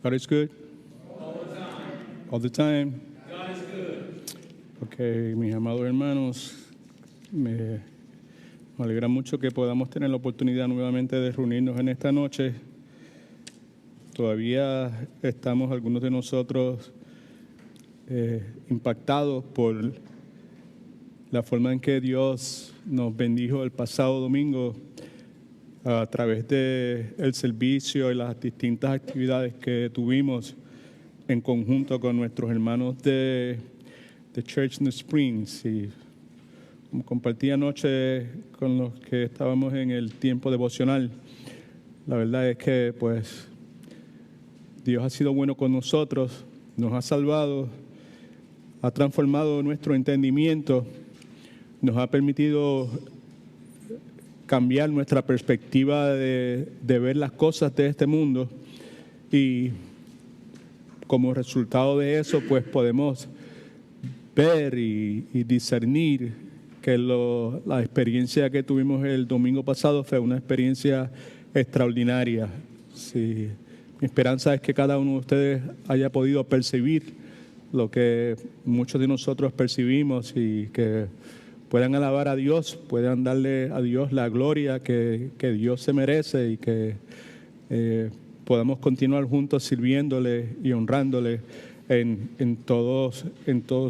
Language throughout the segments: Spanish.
God is good. All the time. God is good. Ok, mis amados hermanos, me alegra mucho que podamos tener la oportunidad nuevamente de reunirnos en esta noche. Todavía estamos algunos de nosotros impactados por la forma en que Dios nos bendijo el pasado domingo a través del servicio y las distintas actividades que tuvimos en conjunto con nuestros hermanos de Church New Springs. Y como compartí anoche con los que estábamos en el tiempo devocional, la verdad es que pues Dios ha sido bueno con nosotros, nos ha salvado, ha transformado nuestro entendimiento, nos ha permitido cambiar nuestra perspectiva de ver las cosas de este mundo, y como resultado de eso pues podemos ver y discernir que la experiencia que tuvimos el domingo pasado fue una experiencia extraordinaria. Sí, mi esperanza es que cada uno de ustedes haya podido percibir lo que muchos de nosotros percibimos y que puedan alabar a Dios, puedan darle a Dios la gloria que Dios se merece, y que podamos continuar juntos sirviéndole y honrándole en todos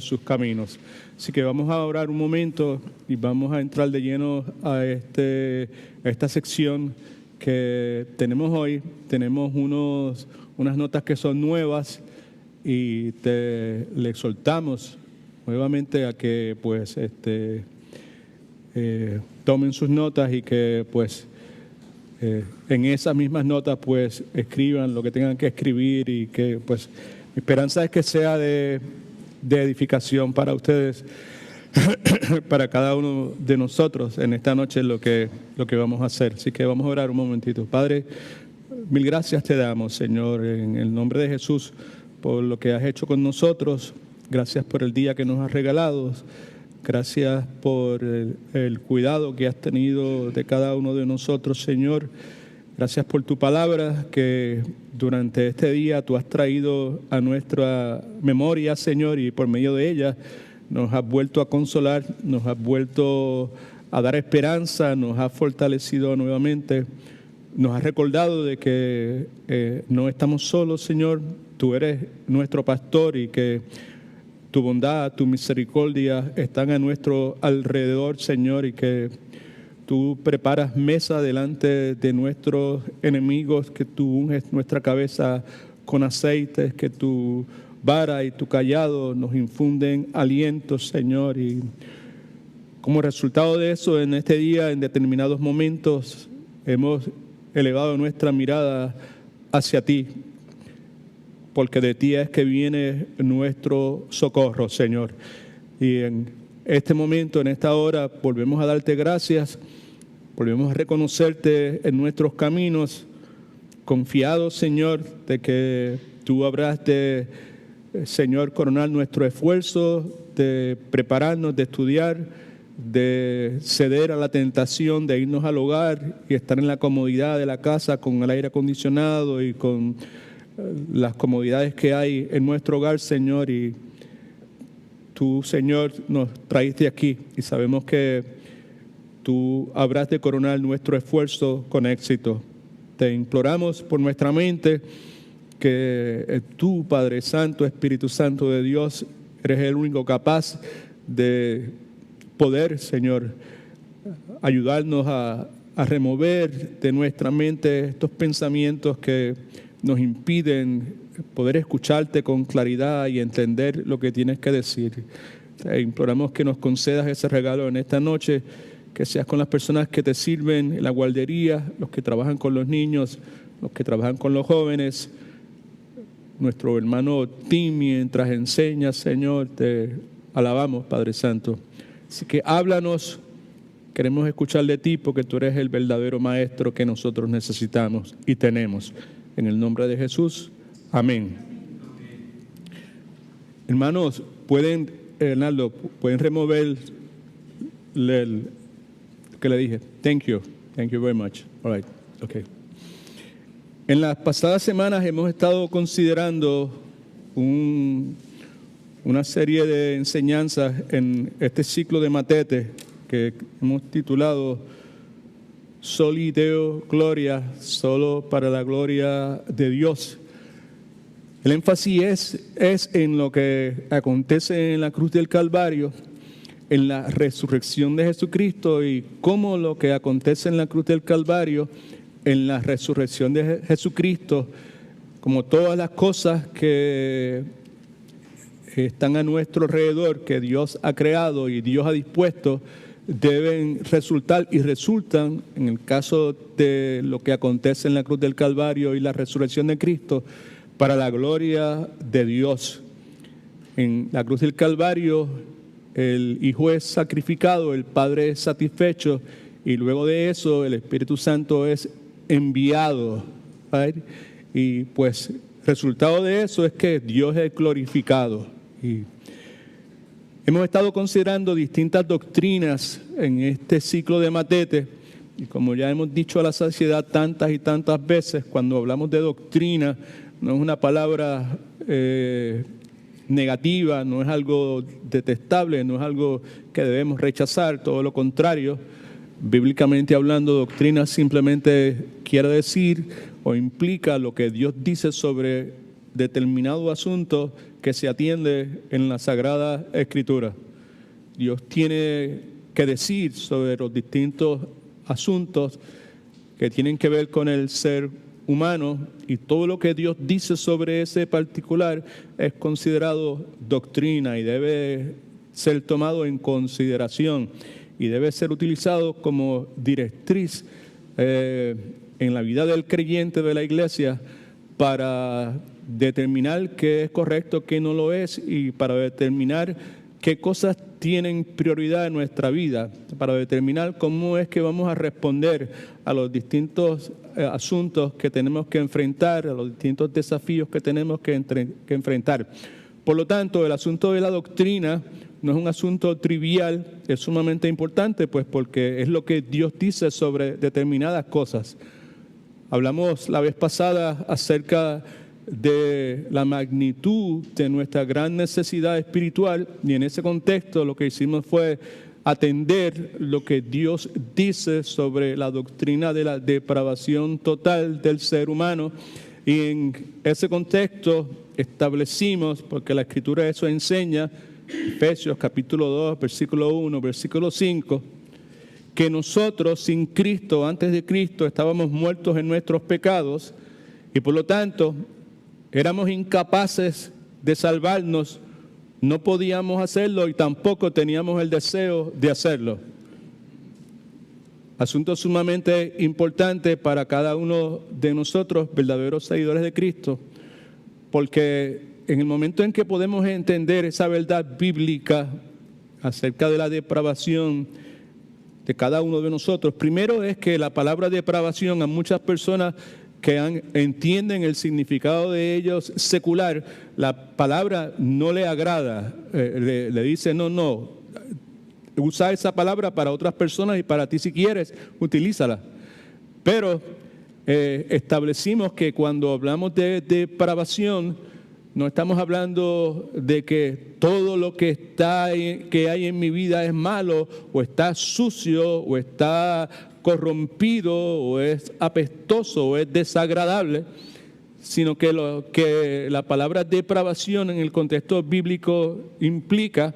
sus caminos. Así que vamos a orar un momento y vamos a entrar de lleno a esta sección que tenemos hoy. Tenemos unas notas que son nuevas y le exhortamos nuevamente a que pues tomen sus notas y que pues en esas mismas notas pues escriban lo que tengan que escribir, y que pues mi esperanza es que sea de edificación para ustedes, para cada uno de nosotros en esta noche lo que vamos a hacer. Así que vamos a orar un momentito. Padre, mil gracias te damos, Señor, en el nombre de Jesús, por lo que has hecho con nosotros. Gracias por el día que nos has regalado. Gracias por el cuidado que has tenido de cada uno de nosotros, Señor. Gracias por tu palabra que durante este día tú has traído a nuestra memoria, Señor, y por medio de ella nos has vuelto a consolar, nos has vuelto a dar esperanza, nos has fortalecido nuevamente, nos has recordado de que no estamos solos, Señor. Tú eres nuestro pastor y que tu bondad, tu misericordia están a nuestro alrededor, Señor, y que tú preparas mesa delante de nuestros enemigos, que tú unges nuestra cabeza con aceite, que tu vara y tu cayado nos infunden aliento, Señor. Y como resultado de eso, en este día, en determinados momentos, hemos elevado nuestra mirada hacia ti, porque de ti es que viene nuestro socorro, Señor. Y en este momento, en esta hora, volvemos a darte gracias, volvemos a reconocerte en nuestros caminos, confiados, Señor, de que tú habrás de, Señor, coronar nuestro esfuerzo, de prepararnos, de estudiar, de ceder a la tentación de irnos al hogar y estar en la comodidad de la casa con el aire acondicionado y con las comodidades que hay en nuestro hogar, Señor. Y tú, Señor, nos traíste aquí y sabemos que tú habrás de coronar nuestro esfuerzo con éxito. Te imploramos por nuestra mente que tú, Padre Santo, Espíritu Santo de Dios, eres el único capaz de poder, Señor, ayudarnos a remover de nuestra mente estos pensamientos que nos impiden poder escucharte con claridad y entender lo que tienes que decir. Te imploramos que nos concedas ese regalo en esta noche, que seas con las personas que te sirven en la guardería, los que trabajan con los niños, los que trabajan con los jóvenes, nuestro hermano Tim, mientras enseña, Señor, te alabamos, Padre Santo. Así que háblanos, queremos escuchar de ti, porque tú eres el verdadero maestro que nosotros necesitamos y tenemos. En el nombre de Jesús, amén. Hermanos, pueden, Hernando, pueden remover el que le dije. Thank you very much. All right, okay. En las pasadas semanas hemos estado considerando una serie de enseñanzas en este ciclo de Matete que hemos titulado Soli Deo Gloria, solo para la gloria de Dios. El énfasis es en lo que acontece en la cruz del Calvario, en la resurrección de Jesucristo y cómo lo que acontece en la cruz del Calvario, en la resurrección de Jesucristo, como todas las cosas que están a nuestro alrededor, que Dios ha creado y Dios ha dispuesto, deben resultar y resultan, en el caso de lo que acontece en la cruz del Calvario y la resurrección de Cristo, para la gloria de Dios. En la cruz del Calvario, el Hijo es sacrificado, el Padre es satisfecho, y luego de eso el Espíritu Santo es enviado. ¿Right? Y pues resultado de eso es que Dios es glorificado. Y hemos estado considerando distintas doctrinas en este ciclo de Matete, y como ya hemos dicho a la saciedad tantas y tantas veces, cuando hablamos de doctrina, no es una palabra negativa, no es algo detestable, no es algo que debemos rechazar, todo lo contrario. Bíblicamente hablando, doctrina simplemente quiere decir o implica lo que Dios dice sobre determinado asunto que se atiende en la Sagrada Escritura. Dios tiene que decir sobre los distintos asuntos que tienen que ver con el ser humano, y todo lo que Dios dice sobre ese particular es considerado doctrina y debe ser tomado en consideración y debe ser utilizado como directriz en la vida del creyente de la iglesia para determinar qué es correcto, qué no lo es, y para determinar qué cosas tienen prioridad en nuestra vida, para determinar cómo es que vamos a responder a los distintos asuntos que tenemos que enfrentar, a los distintos desafíos que tenemos que enfrentar. Por lo tanto, el asunto de la doctrina no es un asunto trivial, es sumamente importante, pues porque es lo que Dios dice sobre determinadas cosas. Hablamos la vez pasada acerca de la magnitud de nuestra gran necesidad espiritual, y en ese contexto lo que hicimos fue atender lo que Dios dice sobre la doctrina de la depravación total del ser humano, y en ese contexto establecimos, porque la Escritura eso enseña, Efesios capítulo 2, versículo 1, versículo 5, que nosotros sin Cristo, antes de Cristo, estábamos muertos en nuestros pecados y por lo tanto éramos incapaces de salvarnos, no podíamos hacerlo y tampoco teníamos el deseo de hacerlo. Asunto sumamente importante para cada uno de nosotros, verdaderos seguidores de Cristo, porque en el momento en que podemos entender esa verdad bíblica acerca de la depravación de cada uno de nosotros, primero es que la palabra depravación a muchas personas que entienden el significado de ellos secular, la palabra no le agrada, le dice no, usa esa palabra para otras personas y para ti si quieres, utilízala. Pero establecimos que cuando hablamos de depravación, no estamos hablando de que todo lo que hay en mi vida es malo, o está sucio, o está corrompido, o es apestoso, o es desagradable, sino que la palabra depravación en el contexto bíblico implica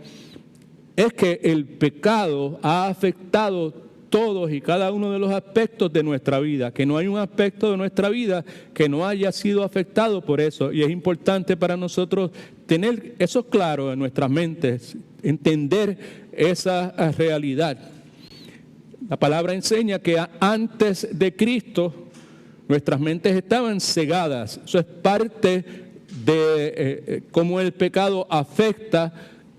es que el pecado ha afectado todos y cada uno de los aspectos de nuestra vida, que no hay un aspecto de nuestra vida que no haya sido afectado por eso, y es importante para nosotros tener eso claro en nuestras mentes, entender esa realidad. La palabra enseña que antes de Cristo nuestras mentes estaban cegadas. Eso es parte de cómo el pecado afecta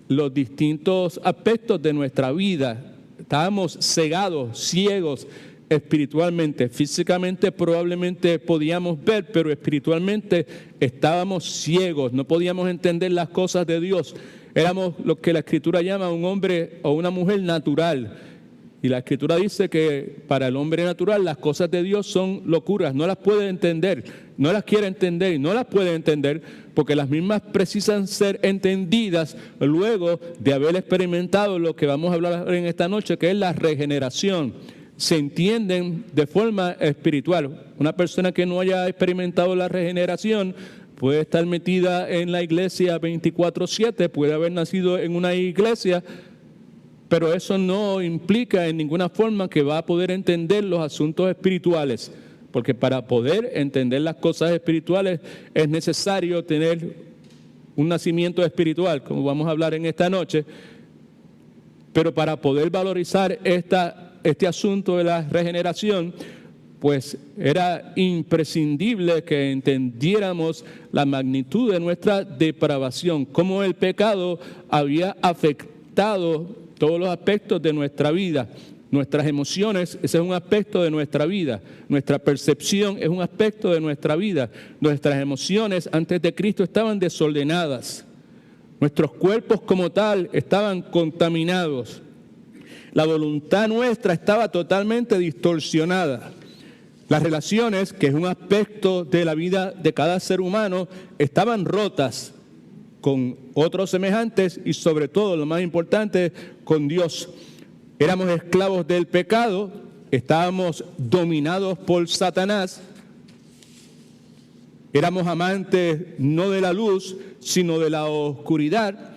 los distintos aspectos de nuestra vida. Estábamos cegados, ciegos espiritualmente. Físicamente probablemente podíamos ver, pero espiritualmente estábamos ciegos. No podíamos entender las cosas de Dios. Éramos lo que la Escritura llama un hombre o una mujer natural. Y la Escritura dice que para el hombre natural las cosas de Dios son locuras, no las puede entender, no las quiere entender y no las puede entender porque las mismas precisan ser entendidas luego de haber experimentado lo que vamos a hablar en esta noche, que es la regeneración. Se entienden de forma espiritual. Una persona que no haya experimentado la regeneración puede estar metida en la iglesia 24/7, puede haber nacido en una iglesia, pero eso no implica en ninguna forma que va a poder entender los asuntos espirituales, porque para poder entender las cosas espirituales es necesario tener un nacimiento espiritual, como vamos a hablar en esta noche, pero para poder valorizar este asunto de la regeneración, pues era imprescindible que entendiéramos la magnitud de nuestra depravación, cómo el pecado había afectado todos los aspectos de nuestra vida, nuestras emociones, ese es un aspecto de nuestra vida, nuestra percepción es un aspecto de nuestra vida, nuestras emociones antes de Cristo estaban desordenadas, nuestros cuerpos como tal estaban contaminados, la voluntad nuestra estaba totalmente distorsionada, las relaciones, que es un aspecto de la vida de cada ser humano, estaban rotas con otros semejantes y sobre todo, lo más importante, con Dios. Éramos esclavos del pecado, estábamos dominados por Satanás, éramos amantes no de la luz, sino de la oscuridad.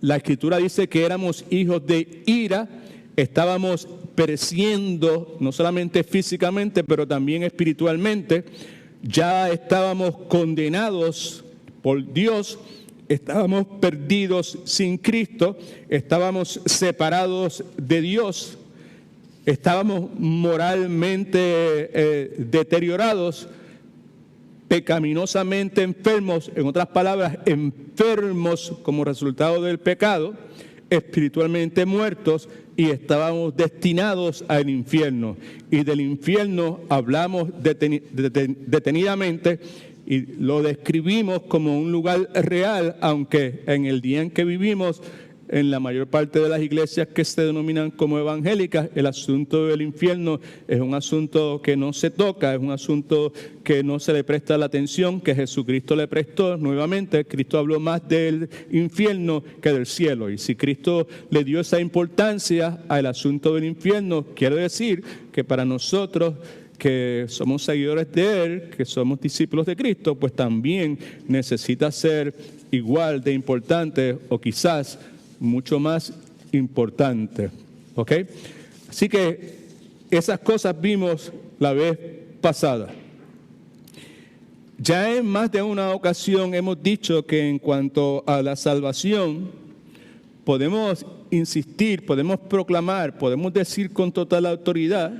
La Escritura dice que éramos hijos de ira, estábamos pereciendo, no solamente físicamente, pero también espiritualmente. Ya estábamos condenados por Dios, estábamos perdidos sin Cristo, estábamos separados de Dios, estábamos moralmente deteriorados, pecaminosamente enfermos, en otras palabras, enfermos como resultado del pecado, espiritualmente muertos y estábamos destinados al infierno. Y del infierno hablamos detenidamente y lo describimos como un lugar real, aunque en el día en que vivimos, en la mayor parte de las iglesias que se denominan como evangélicas, el asunto del infierno es un asunto que no se toca, es un asunto que no se le presta la atención que Jesucristo le prestó. Nuevamente, Cristo habló más del infierno que del cielo. Y si Cristo le dio esa importancia al asunto del infierno, quiere decir que para nosotros que somos seguidores de Él, que somos discípulos de Cristo, pues también necesita ser igual de importante o quizás mucho más importante, ¿ok? Así que esas cosas vimos la vez pasada. Ya en más de una ocasión hemos dicho que en cuanto a la salvación, podemos insistir, podemos proclamar, podemos decir con total autoridad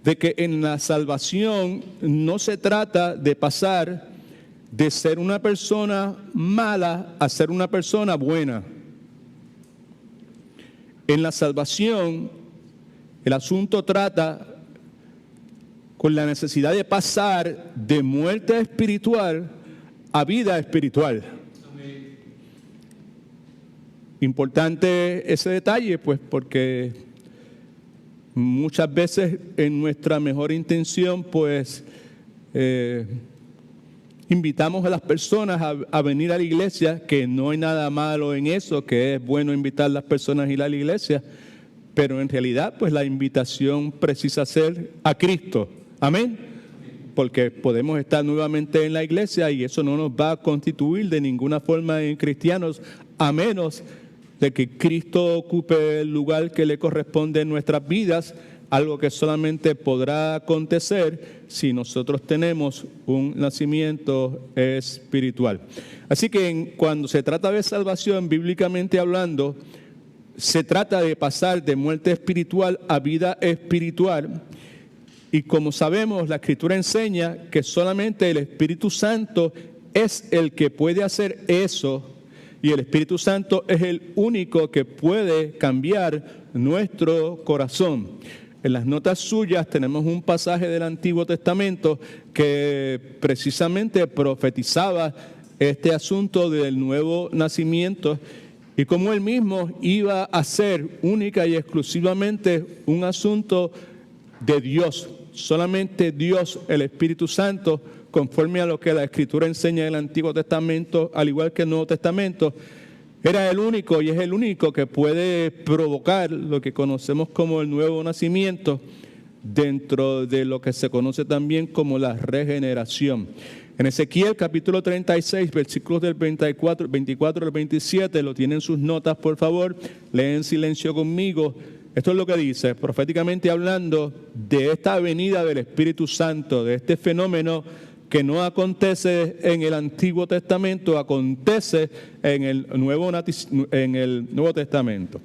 de que en la salvación no se trata de pasar de ser una persona mala a ser una persona buena. En la salvación, el asunto trata con la necesidad de pasar de muerte espiritual a vida espiritual. Amén. Importante ese detalle, pues, porque muchas veces en nuestra mejor intención, pues, invitamos a las personas a venir a la iglesia, que no hay nada malo en eso, que es bueno invitar a las personas a ir a la iglesia, pero en realidad pues la invitación precisa ser a Cristo. Amén. Porque podemos estar nuevamente en la iglesia y eso no nos va a constituir de ninguna forma en cristianos, a menos de que Cristo ocupe el lugar que le corresponde en nuestras vidas, algo que solamente podrá acontecer si nosotros tenemos un nacimiento espiritual. Así que cuando se trata de salvación, bíblicamente hablando, se trata de pasar de muerte espiritual a vida espiritual. Y como sabemos, la Escritura enseña que solamente el Espíritu Santo es el que puede hacer eso, y el Espíritu Santo es el único que puede cambiar nuestro corazón. En las notas suyas tenemos un pasaje del Antiguo Testamento que precisamente profetizaba este asunto del nuevo nacimiento y cómo Él mismo iba a ser única y exclusivamente un asunto de Dios. Solamente Dios, el Espíritu Santo, conforme a lo que la Escritura enseña en el Antiguo Testamento, al igual que el Nuevo Testamento, era el único y es el único que puede provocar lo que conocemos como el nuevo nacimiento dentro de lo que se conoce también como la regeneración. En Ezequiel capítulo 36, versículos del 24 al 27, lo tienen en sus notas, por favor, leen en silencio conmigo. Esto es lo que dice, proféticamente hablando de esta venida del Espíritu Santo, de este fenómeno que no acontece en el Antiguo Testamento, acontece en el Nuevo Testamento.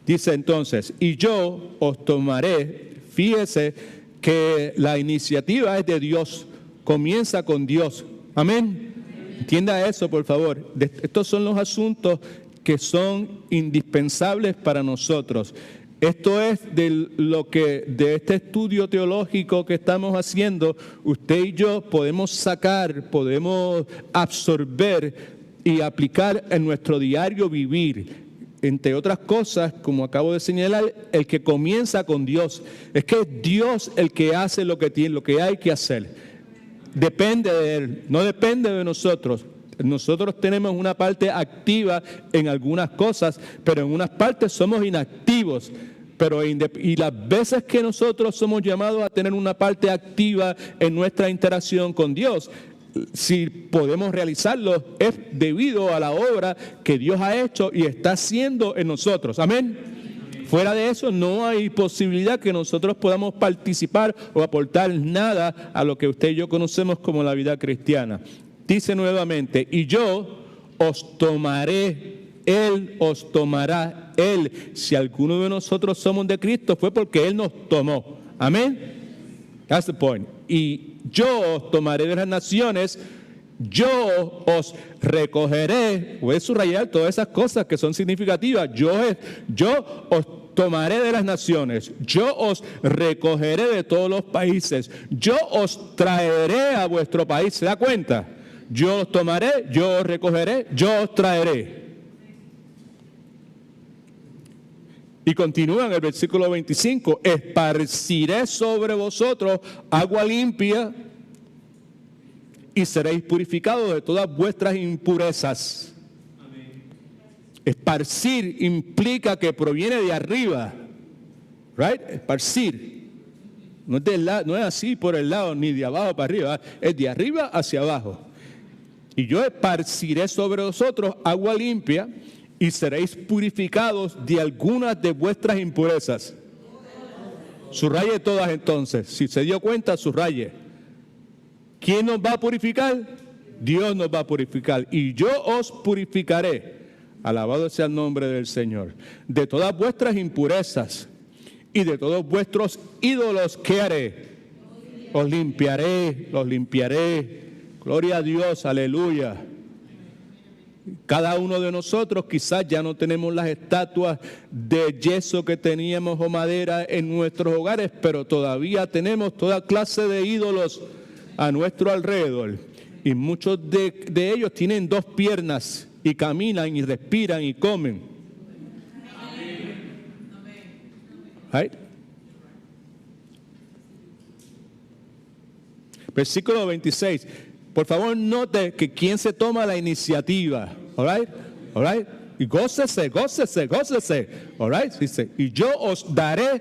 Dice entonces, y yo os tomaré, fíjese que la iniciativa es de Dios, comienza con Dios. Amén. Entienda eso, por favor. Estos son los asuntos que son indispensables para nosotros. Esto es de este estudio teológico que estamos haciendo, usted y yo podemos sacar, podemos absorber y aplicar en nuestro diario vivir. Entre otras cosas, como acabo de señalar, el que comienza con Dios. Es que es Dios el que hace lo que hay que hacer. Depende de Él, no depende de nosotros. Nosotros tenemos una parte activa en algunas cosas, pero en unas partes somos inactivos. Y las veces que nosotros somos llamados a tener una parte activa en nuestra interacción con Dios, si podemos realizarlo, es debido a la obra que Dios ha hecho y está haciendo en nosotros. Amén. Fuera de eso, no hay posibilidad que nosotros podamos participar o aportar nada a lo que usted y yo conocemos como la vida cristiana. Dice nuevamente, y yo os tomaré, Él os tomará, Él. Si alguno de nosotros somos de Cristo, fue porque Él nos tomó. Amén. That's the point. Y yo os tomaré de las naciones, yo os recogeré. Voy a subrayar todas esas cosas que son significativas. Yo os tomaré de las naciones, yo os recogeré de todos los países, yo os traeré a vuestro país. ¿Se da cuenta? Yo os tomaré, yo os recogeré, yo os traeré. Y continúa en el versículo 25, esparciré sobre vosotros agua limpia y seréis purificados de todas vuestras impurezas. Amén. Esparcir implica que proviene de arriba, right? Esparcir. No es así por el lado, ni de abajo para arriba, es de arriba hacia abajo. Y yo esparciré sobre vosotros agua limpia y seréis purificados de algunas de vuestras impurezas. Subraye todas entonces. Si se dio cuenta, subraye. ¿Quién nos va a purificar? Dios nos va a purificar. Y yo os purificaré. Alabado sea el nombre del Señor. De todas vuestras impurezas y de todos vuestros ídolos, ¿qué haré? Os limpiaré, los limpiaré. Gloria a Dios, aleluya. Cada uno de nosotros quizás ya no tenemos las estatuas de yeso que teníamos o madera en nuestros hogares, pero todavía tenemos toda clase de ídolos a nuestro alrededor. Y muchos de ellos tienen dos piernas y caminan y respiran y comen. Right? Versículo 26. Por favor, note que quién se toma la iniciativa. All right? All right? Y gócese. All right? Dice, y yo os daré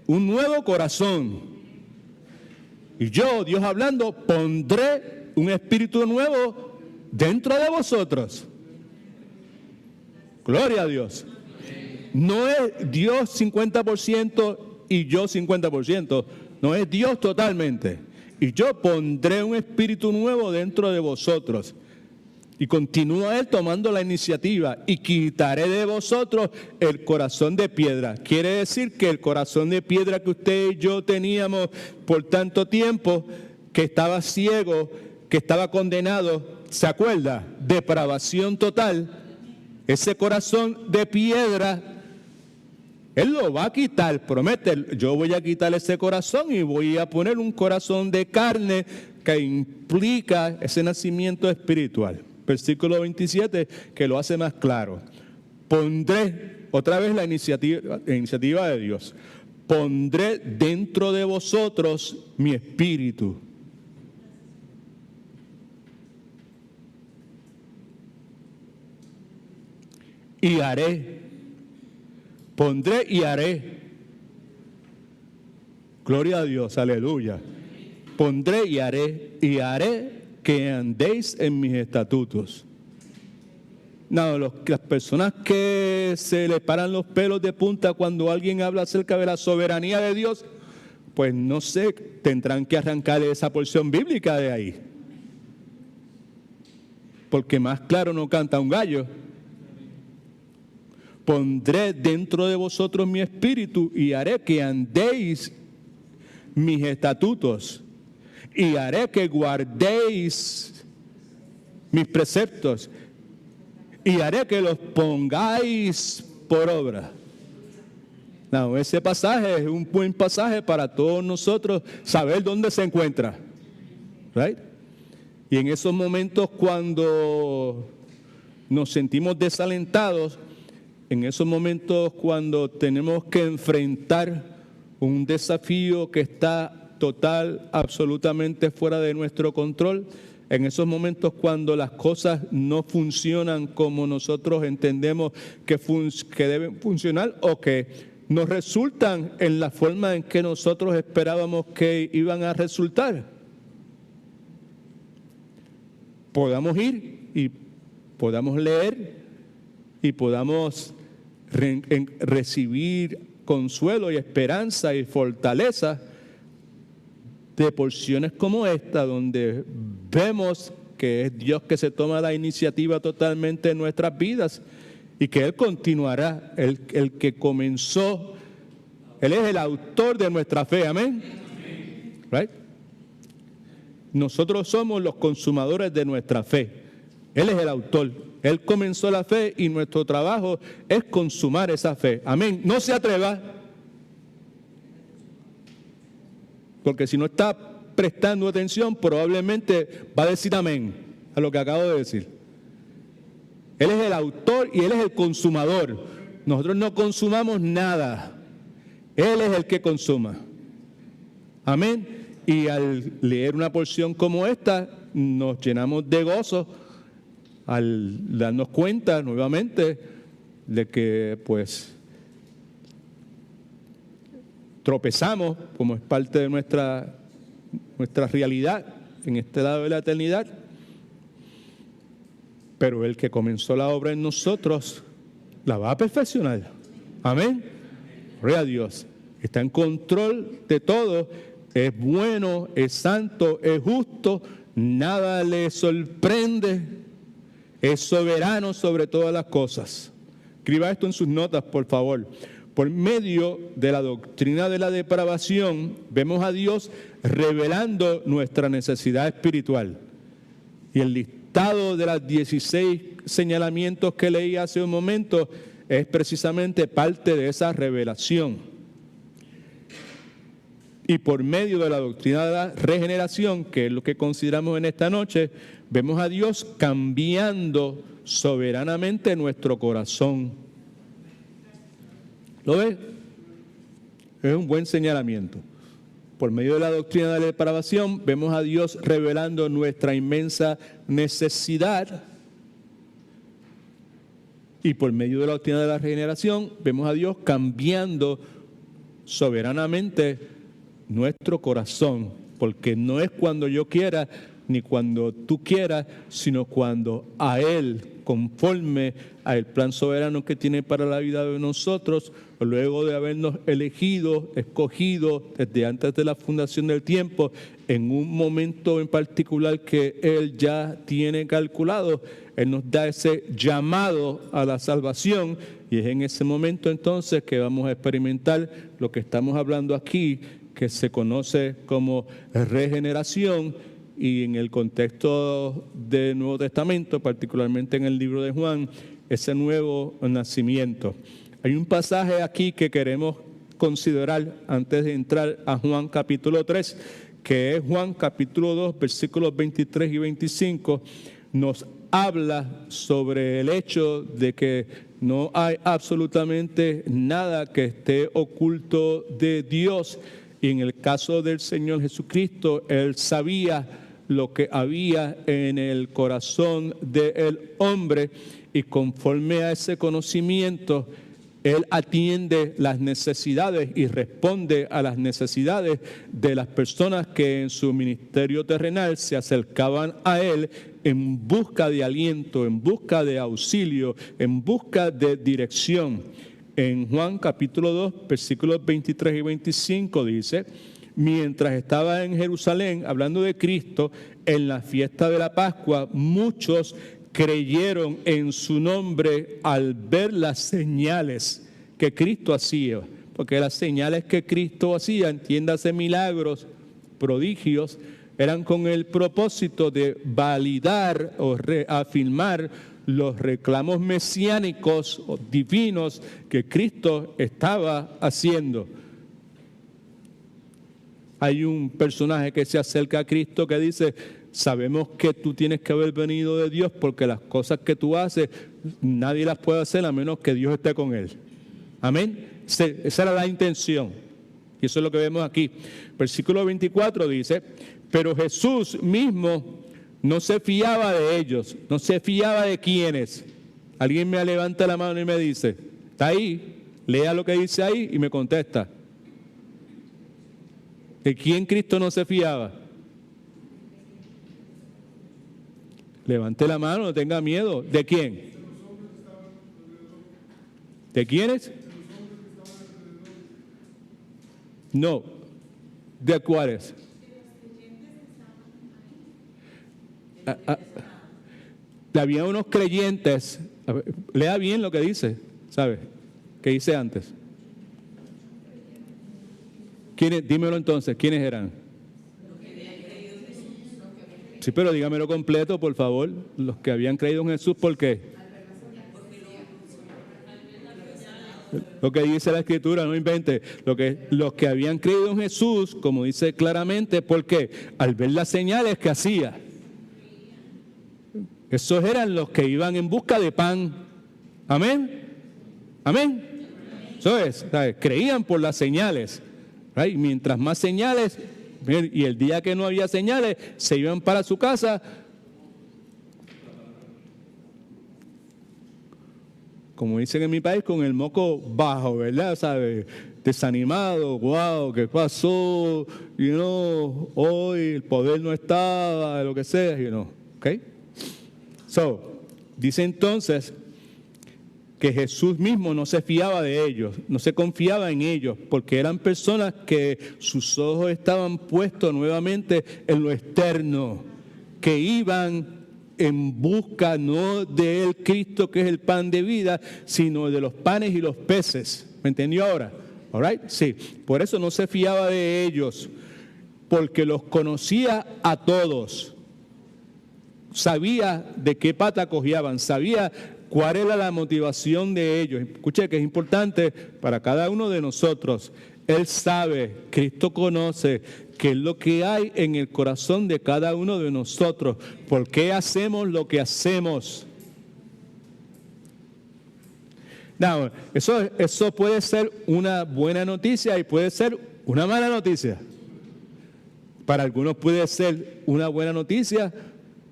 un nuevo corazón. Y yo, Dios hablando, pondré un espíritu nuevo dentro de vosotros. Gloria a Dios. No es Dios 50% y yo 50%. No es Dios totalmente. Y yo pondré un espíritu nuevo dentro de vosotros. Y continúa Él tomando la iniciativa. Y quitaré de vosotros el corazón de piedra. Quiere decir que el corazón de piedra que usted y yo teníamos por tanto tiempo, que estaba ciego, que estaba condenado, ¿se acuerda? Depravación total. Ese corazón de piedra, Él lo va a quitar, promete. Yo voy a quitar ese corazón y voy a poner un corazón de carne que implica ese nacimiento espiritual. Versículo 27 que lo hace más claro. pondré, otra vez la iniciativa de Dios, pondré dentro de vosotros mi espíritu. Y haré, pondré y haré. Gloria a Dios, aleluya. Pondré y haré que andéis en mis estatutos. No, las personas que se les paran los pelos de punta cuando alguien habla acerca de la soberanía de Dios, pues no sé, tendrán que arrancarle esa porción bíblica de ahí. Porque más claro no canta un gallo. Pondré dentro de vosotros mi espíritu y haré que andéis mis estatutos y haré que guardéis mis preceptos y haré que los pongáis por obra. No, ese pasaje es un buen pasaje para todos nosotros saber dónde se encuentra. Right? Y en esos momentos cuando nos sentimos desalentados, en esos momentos cuando tenemos que enfrentar un desafío que está total, absolutamente fuera de nuestro control, en esos momentos cuando las cosas no funcionan como nosotros entendemos que deben funcionar o que no resultan en la forma en que nosotros esperábamos que iban a resultar, podamos ir y podamos leer y podamos recibir consuelo y esperanza y fortaleza de porciones como esta, donde vemos que es Dios que se toma la iniciativa totalmente en nuestras vidas y que Él continuará, el que comenzó, Él es el autor de nuestra fe, amén. Right? Nosotros somos los consumadores de nuestra fe, Él es el autor. Él comenzó la fe y nuestro trabajo es consumar esa fe. Amén. No se atreva, porque si no está prestando atención, probablemente va a decir amén a lo que acabo de decir. Él es el autor y Él es el consumador. Nosotros no consumamos nada. Él es el que consuma. Amén. Y al leer una porción como esta, nos llenamos de gozo al darnos cuenta nuevamente de que pues tropezamos como es parte de nuestra realidad en este lado de la eternidad, pero el que comenzó la obra en nosotros la va a perfeccionar. Amén. Gloria a Dios. Está en control de todo, es bueno, es santo, es justo, nada le sorprende. Es soberano sobre todas las cosas. Escriba esto en sus notas, por favor. Por medio de la doctrina de la depravación, vemos a Dios revelando nuestra necesidad espiritual. Y el listado de los 16 señalamientos que leí hace un momento es precisamente parte de esa revelación. Y por medio de la doctrina de la regeneración, que es lo que consideramos en esta noche, vemos a Dios cambiando soberanamente nuestro corazón. ¿Lo ves? Es un buen señalamiento. Por medio de la doctrina de la depravación, vemos a Dios revelando nuestra inmensa necesidad. Y por medio de la doctrina de la regeneración, vemos a Dios cambiando soberanamente nuestro corazón. Porque no es cuando yo quiera, ni cuando tú quieras, sino cuando a Él, conforme al plan soberano que tiene para la vida de nosotros, luego de habernos elegido, escogido desde antes de la fundación del tiempo, en un momento en particular que Él ya tiene calculado, Él nos da ese llamado a la salvación, y es en ese momento entonces que vamos a experimentar lo que estamos hablando aquí, que se conoce como regeneración, y en el contexto del Nuevo Testamento, particularmente en el libro de Juan, ese nuevo nacimiento. Hay un pasaje aquí que queremos considerar antes de entrar a Juan capítulo 3, que es Juan capítulo 2, versículos 23 y 25, nos habla sobre el hecho de que no hay absolutamente nada que esté oculto de Dios. Y en el caso del Señor Jesucristo, Él sabía lo que había en el corazón del hombre, y conforme a ese conocimiento, Él atiende las necesidades y responde a las necesidades de las personas que en su ministerio terrenal se acercaban a Él en busca de aliento, en busca de auxilio, en busca de dirección. En Juan capítulo 2, versículos 23 y 25 dice: mientras estaba en Jerusalén, hablando de Cristo, en la fiesta de la Pascua, muchos creyeron en su nombre al ver las señales que Cristo hacía. Porque las señales que Cristo hacía, entiéndase milagros, prodigios, eran con el propósito de validar o reafirmar los reclamos mesiánicos o divinos que Cristo estaba haciendo. Hay un personaje que se acerca a Cristo que dice: sabemos que tú tienes que haber venido de Dios, porque las cosas que tú haces nadie las puede hacer a menos que Dios esté con él. Amén. Esa era la intención. Y eso es lo que vemos aquí. Versículo 24 dice: pero Jesús mismo no se fiaba de ellos. ¿No se fiaba de quiénes? Alguien me levanta la mano y me dice, está ahí, lea lo que dice ahí y me contesta. ¿De quién Cristo no se fiaba? Levante la mano, no tenga miedo. ¿De quién? ¿De quiénes? No. ¿De cuáles? Había unos creyentes. Lea bien lo que dice, ¿sabe? ¿Qué dice antes? ¿Quiénes? Dímelo entonces, ¿quiénes eran? Sí, pero dígamelo completo, por favor. Los que habían creído en Jesús, ¿por qué? Lo que dice la Escritura, no invente. Los que habían creído en Jesús, como dice claramente, ¿por qué? Al ver las señales que hacía. Esos eran los que iban en busca de pan. Amén. Amén. Eso es, ¿sabes? Creían por las señales. ¿Right? Mientras más señales, y el día que no había señales, se iban para su casa. Como dicen en mi país, con el moco bajo, ¿verdad? ¿Sabe? Desanimado, wow, ¿qué pasó? Hoy el poder no estaba, lo que sea, ¿ok? Dice entonces que Jesús mismo no se fiaba de ellos, no se confiaba en ellos, porque eran personas que sus ojos estaban puestos nuevamente en lo externo, que iban en busca no del Cristo que es el pan de vida, sino de los panes y los peces. ¿Me entendió ahora? All right? Sí, por eso no se fiaba de ellos, porque los conocía a todos. Sabía de qué pata cojeaban, sabía cuál era la motivación de ellos. Escuche que es importante para cada uno de nosotros. Él sabe, Cristo conoce qué es lo que hay en el corazón de cada uno de nosotros. ¿Por qué hacemos lo que hacemos? No, eso puede ser una buena noticia y puede ser una mala noticia. Para algunos puede ser una buena noticia,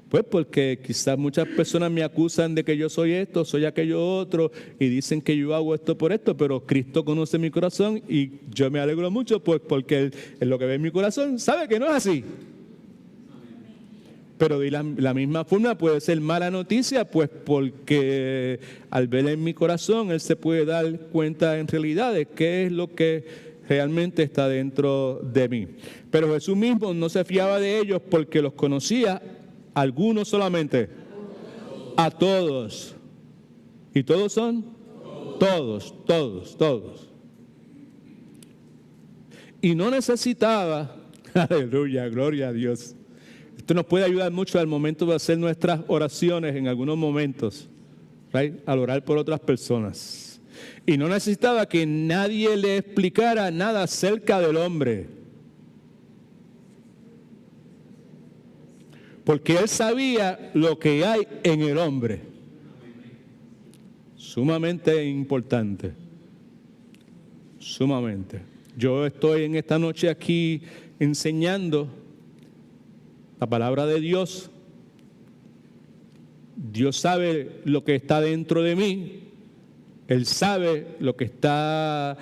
pues porque quizás muchas personas me acusan de que yo soy esto, soy aquello otro, y dicen que yo hago esto por esto, pero Cristo conoce mi corazón y yo me alegro mucho, pues porque Él, en lo que ve en mi corazón, sabe que no es así. Pero de la misma forma puede ser mala noticia, pues porque al ver en mi corazón, Él se puede dar cuenta en realidad de qué es lo que realmente está dentro de mí. Pero Jesús mismo no se fiaba de ellos porque los conocía. ¿Algunos solamente? A todos. ¿Y todos son? Todos. Y no necesitaba, aleluya, gloria a Dios. Esto nos puede ayudar mucho al momento de hacer nuestras oraciones en algunos momentos, right? Al orar por otras personas. Y no necesitaba que nadie le explicara nada acerca del hombre. porque Él sabía lo que hay en el hombre. Sumamente importante. Sumamente. Yo estoy en esta noche aquí enseñando la palabra de Dios. Dios sabe lo que está dentro de mí. Él sabe lo que está...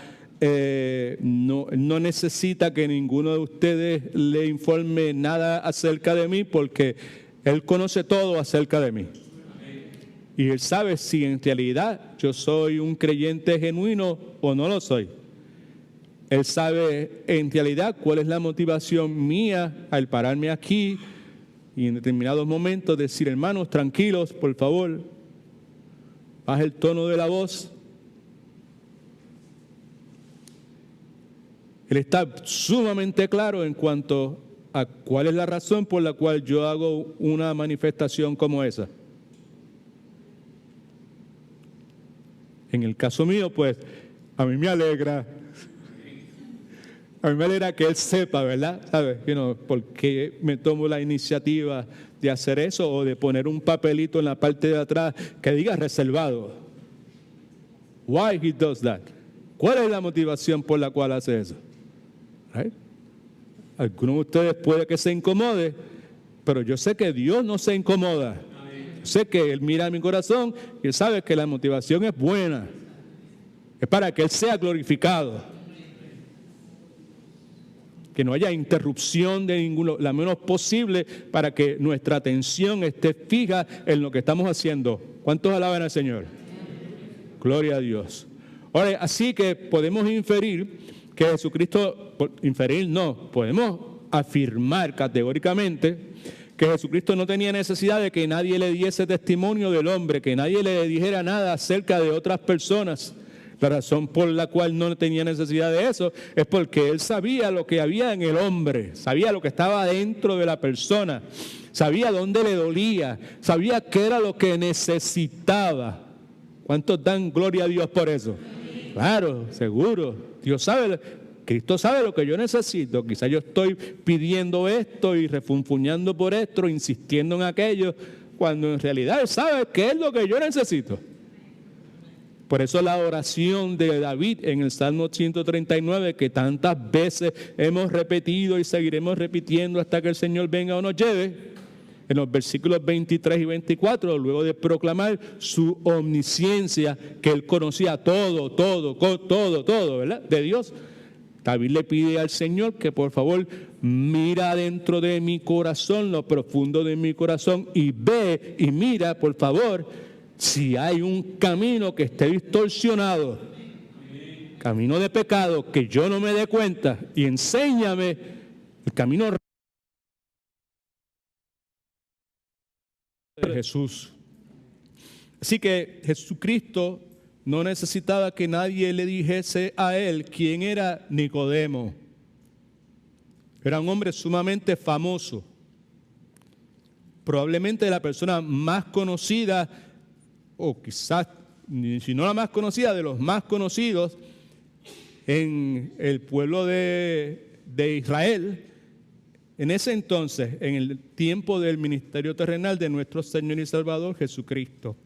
no necesita que ninguno de ustedes le informe nada acerca de mí, porque Él conoce todo acerca de mí. Y Él sabe si en realidad yo soy un creyente genuino o no lo soy. Él sabe en realidad cuál es la motivación mía al pararme aquí y en determinados momentos decir: hermanos, tranquilos, por favor, baja el tono de la voz. Él está sumamente claro en cuanto a cuál es la razón por la cual yo hago una manifestación como esa. En el caso mío, pues, a mí me alegra. A mí me alegra que Él sepa, ¿verdad? ¿Sabes? ¿Por qué me tomo la iniciativa de hacer eso o de poner un papelito en la parte de atrás que diga reservado? Why he does that? ¿Cuál es la motivación por la cual hace eso? Right? Algunos de ustedes puede que se incomode, pero yo sé que Dios no se incomoda. Sé que Él mira mi corazón y Él sabe que la motivación es buena. Es para que Él sea glorificado. Que no haya interrupción de ninguno, la menos posible, para que nuestra atención esté fija en lo que estamos haciendo. ¿Cuántos alaban al Señor? Gloria a Dios. Ahora, así que podemos inferir que Jesucristo, podemos afirmar categóricamente que Jesucristo no tenía necesidad de que nadie le diese testimonio del hombre, que nadie le dijera nada acerca de otras personas. La razón por la cual no tenía necesidad de eso es porque Él sabía lo que había en el hombre, sabía lo que estaba dentro de la persona, sabía dónde le dolía, sabía qué era lo que necesitaba. ¿Cuántos dan gloria a Dios por eso? Claro, seguro. Dios sabe, Cristo sabe lo que yo necesito. Quizás yo estoy pidiendo esto y refunfuñando por esto, insistiendo en aquello, cuando en realidad Él sabe qué es lo que yo necesito. Por eso la oración de David en el Salmo 139, que tantas veces hemos repetido y seguiremos repitiendo hasta que el Señor venga o nos lleve, en los versículos 23 y 24, luego de proclamar su omnisciencia, que Él conocía todo, ¿verdad? De Dios. David le pide al Señor que por favor mira dentro de mi corazón, lo profundo de mi corazón, y ve y mira, por favor, si hay un camino que esté distorsionado, camino de pecado, que yo no me dé cuenta, y enséñame el camino de Jesús. Así que Jesucristo no necesitaba que nadie le dijese a Él quién era Nicodemo. Era un hombre sumamente famoso, probablemente la persona más conocida, o quizás, si no la más conocida, de los más conocidos en el pueblo de Israel, en ese entonces, en el tiempo del ministerio terrenal de nuestro Señor y Salvador Jesucristo.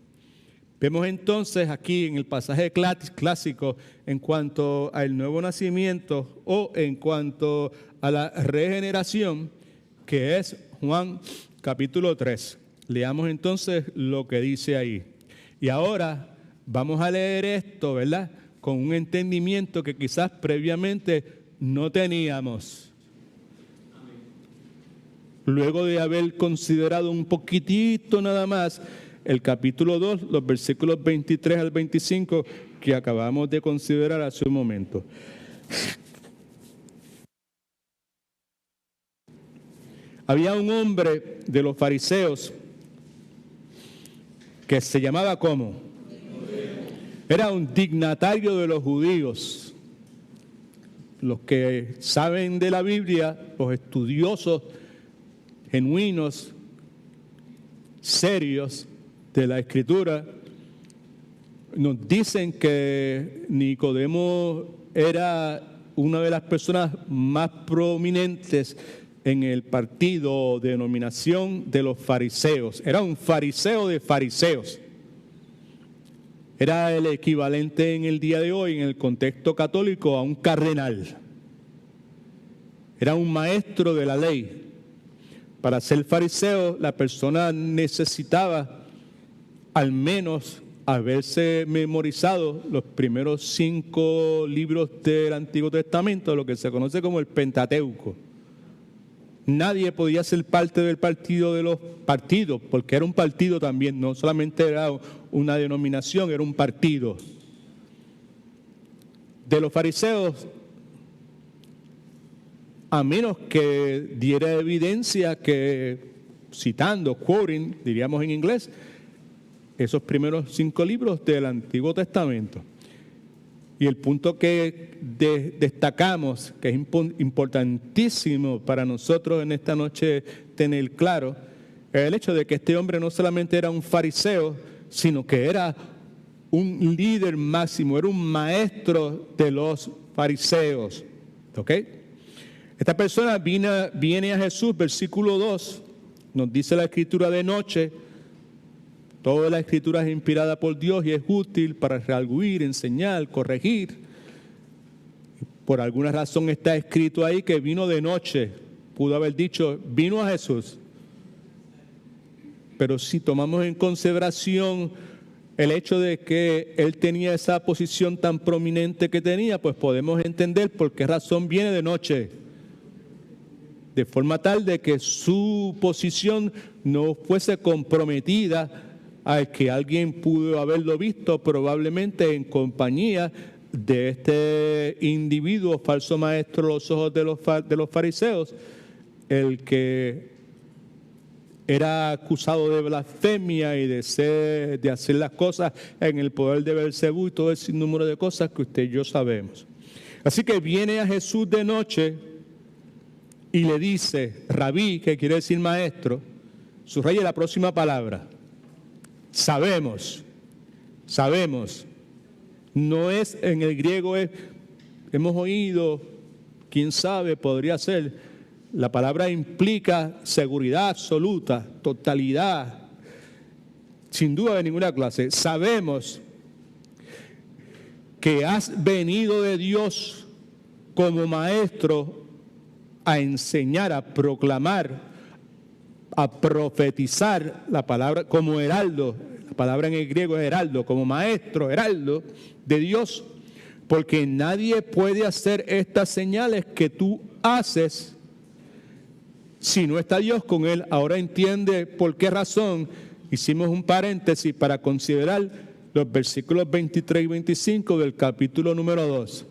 Vemos entonces aquí en el pasaje clásico en cuanto al nuevo nacimiento o en cuanto a la regeneración, que es Juan capítulo 3. Leamos entonces lo que dice ahí. Y ahora vamos a leer esto, ¿verdad? Con un entendimiento que quizás previamente no teníamos. Luego de haber considerado un poquitito nada más el capítulo 2, los versículos 23 al 25 que acabamos de considerar hace un momento. Había un hombre de los fariseos que se llamaba ¿cómo? Era un dignatario de los judíos. Los que saben de la Biblia, los estudiosos genuinos, serios de la Escritura, nos dicen que Nicodemo era una de las personas más prominentes en el partido o denominación de los fariseos. Era un fariseo de fariseos. Era el equivalente en el día de hoy, en el contexto católico, a un cardenal. Era un maestro de la ley. Para ser fariseo, la persona necesitaba al menos haberse memorizado los primeros 5 libros del Antiguo Testamento, lo que se conoce como el Pentateuco. Nadie podía ser parte del partido de los partidos, porque era un partido también, no solamente era una denominación, era un partido. De los fariseos, a menos que diera evidencia que, citando, quoting, diríamos en inglés, esos primeros 5 libros del Antiguo Testamento. Y el punto que destacamos, que es importantísimo para nosotros en esta noche tener claro, es el hecho de que este hombre no solamente era un fariseo, sino que era un líder máximo, era un maestro de los fariseos. ¿Ok? Esta persona viene a Jesús, versículo 2, nos dice la Escritura de noche. Toda la Escritura es inspirada por Dios y es útil para redarguir, enseñar, corregir. Por alguna razón está escrito ahí que vino de noche. Pudo haber dicho, vino a Jesús. Pero si tomamos en consideración el hecho de que él tenía esa posición tan prominente que tenía, pues podemos entender por qué razón viene de noche. De forma tal de que su posición no fuese comprometida al que alguien pudo haberlo visto probablemente en compañía de este individuo, falso maestro a los ojos de los fariseos, el que era acusado de blasfemia y de hacer las cosas en el poder de Beelzebú y todo ese sinnúmero de cosas que usted y yo sabemos. Así que viene a Jesús de noche y le dice, rabí, que quiere decir maestro, subraya la próxima palabra. Sabemos, no es en el griego, hemos oído, quién sabe, podría ser, la palabra implica seguridad absoluta, totalidad, sin duda de ninguna clase. Sabemos que has venido de Dios como maestro a enseñar, a proclamar, a profetizar, la palabra como heraldo, la palabra en el griego es heraldo, como maestro, heraldo de Dios, porque nadie puede hacer estas señales que tú haces si no está Dios con él. Ahora entiende por qué razón hicimos un paréntesis para considerar los versículos 23 y 25 del capítulo número 2.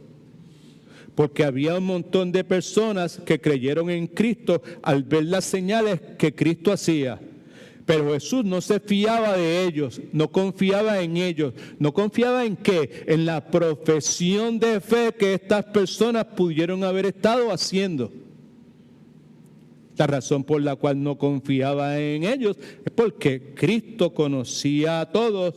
Porque había un montón de personas que creyeron en Cristo al ver las señales que Cristo hacía. Pero Jesús no se fiaba de ellos, no confiaba en ellos. ¿No confiaba en qué? En la profesión de fe que estas personas pudieron haber estado haciendo. La razón por la cual no confiaba en ellos es porque Cristo conocía a todos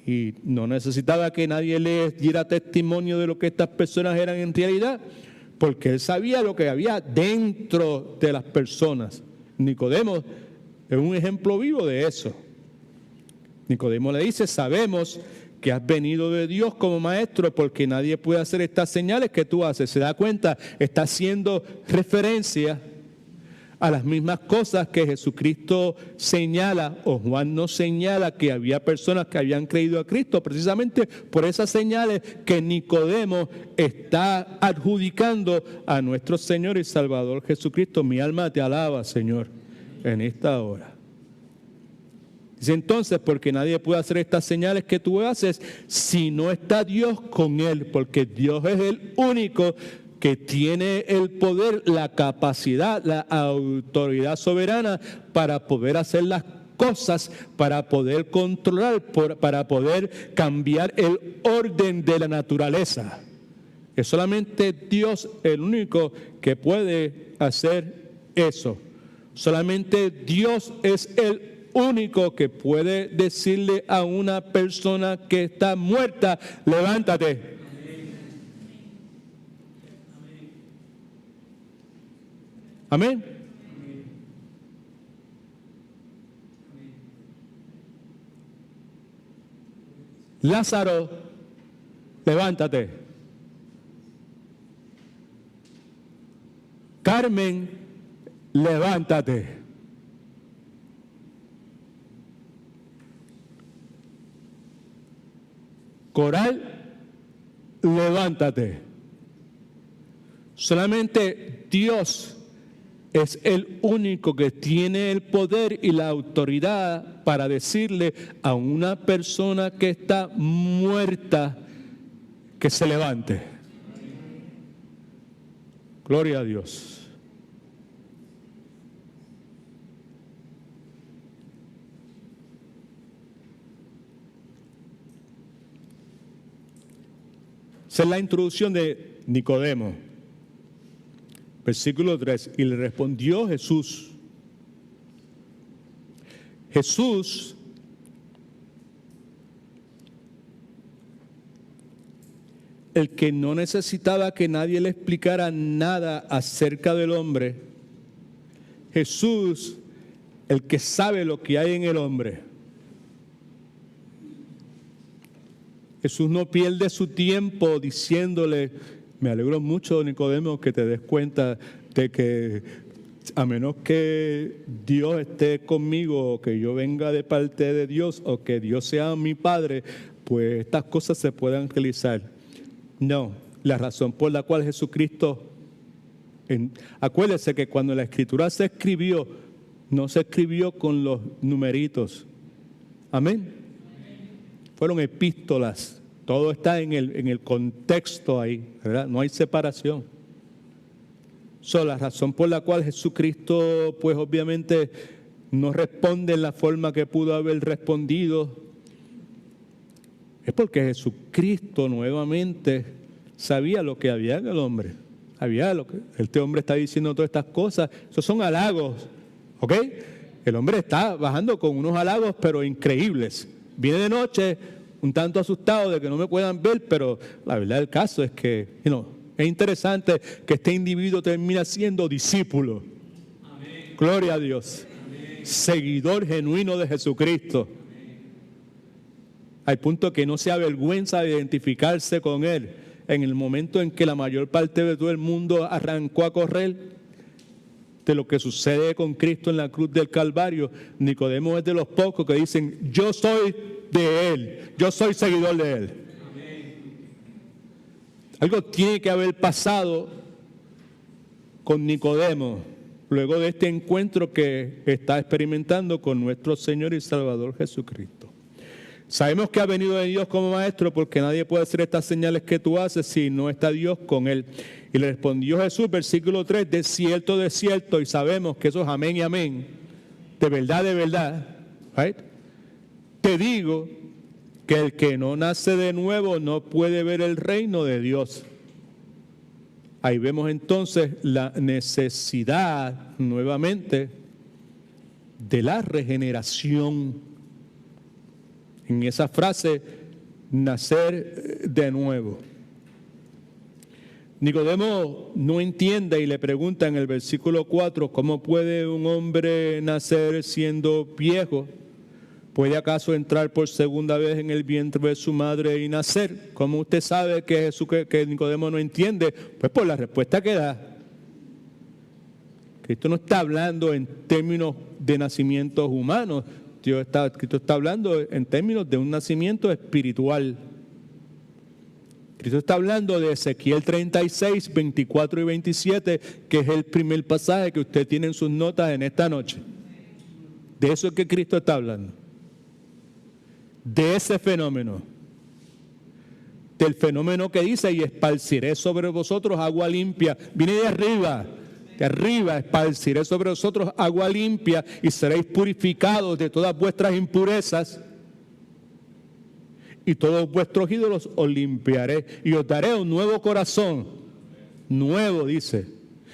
y no necesitaba que nadie les diera testimonio de lo que estas personas eran en realidad, porque él sabía lo que había dentro de las personas. Nicodemo es un ejemplo vivo de eso. Nicodemo le dice, sabemos que has venido de Dios como maestro porque nadie puede hacer estas señales que tú haces. ¿Se da cuenta? Está haciendo referencia a las mismas cosas que Jesucristo señala, o Juan no señala que había personas que habían creído a Cristo, precisamente por esas señales que Nicodemo está adjudicando a nuestro Señor y Salvador Jesucristo. Mi alma te alaba, Señor, en esta hora. Dice entonces, porque nadie puede hacer estas señales que tú haces si no está Dios con él, porque Dios es el único que tiene el poder, la capacidad, la autoridad soberana para poder hacer las cosas, para poder controlar, para poder cambiar el orden de la naturaleza. Es solamente Dios el único que puede hacer eso. Solamente Dios es el único que puede decirle a una persona que está muerta, levántate. Amén. Lázaro, levántate. Carmen, levántate. Coral, levántate. Solamente Dios es el único que tiene el poder y la autoridad para decirle a una persona que está muerta que se levante. Gloria a Dios. Esa es la introducción de Nicodemo. Versículo 3. Y le respondió Jesús. Jesús el que no necesitaba que nadie le explicara nada acerca del hombre. Jesús, el que sabe lo que hay en el hombre. Jesús no pierde su tiempo diciéndole, me alegro mucho, Nicodemo, que te des cuenta de que a menos que Dios esté conmigo, o que yo venga de parte de Dios, o que Dios sea mi Padre, pues estas cosas se puedan realizar. No, la razón por la cual Jesucristo, acuérdese que cuando la Escritura se escribió, no se escribió con los numeritos. Amén. Fueron epístolas. Todo está en el contexto ahí, ¿verdad? No hay separación. La razón por la cual Jesucristo, pues obviamente, no responde en la forma que pudo haber respondido, es porque Jesucristo nuevamente sabía lo que había en el hombre. Sabía lo que este hombre está diciendo, todas estas cosas. Esos son halagos, ¿ok? El hombre está bajando con unos halagos, pero increíbles. Viene de noche, un tanto asustado de que no me puedan ver, pero la verdad del caso es que, es interesante que este individuo termina siendo discípulo. Amén. Gloria a Dios. Amén. Seguidor genuino de Jesucristo. Amén. Al punto que no se avergüenza de identificarse con Él. En el momento en que la mayor parte de todo el mundo arrancó a correr de lo que sucede con Cristo en la cruz del Calvario, Nicodemo es de los pocos que dicen, yo soy de Él, yo soy seguidor de Él. Amén. Algo tiene que haber pasado con Nicodemo luego de este encuentro que está experimentando con nuestro Señor y Salvador Jesucristo. Sabemos que ha venido de Dios como maestro porque nadie puede hacer estas señales que tú haces si no está Dios con él. Y le respondió Jesús, versículo 3, de cierto, y sabemos que eso es amén y amén, de verdad, right? Te digo que el que no nace de nuevo no puede ver el reino de Dios. Ahí vemos entonces la necesidad nuevamente de la regeneración. En esa frase, nacer de nuevo. Nicodemo no entiende y le pregunta en el versículo 4, ¿cómo puede un hombre nacer siendo viejo? ¿Puede acaso entrar por segunda vez en el vientre de su madre y nacer? ¿Cómo usted sabe que Nicodemo no entiende? Pues por la respuesta que da. Cristo no está hablando en términos de nacimientos humanos. Cristo está hablando en términos de un nacimiento espiritual. Cristo está hablando de Ezequiel 36, 24 y 27, que es el primer pasaje que usted tiene en sus notas en esta noche. De eso es que Cristo está hablando. De ese fenómeno. Del fenómeno que dice, y esparciré sobre vosotros agua limpia. Viene de arriba, esparciré sobre vosotros agua limpia y seréis purificados de todas vuestras impurezas. Y todos vuestros ídolos os limpiaré y os daré un nuevo corazón, nuevo dice,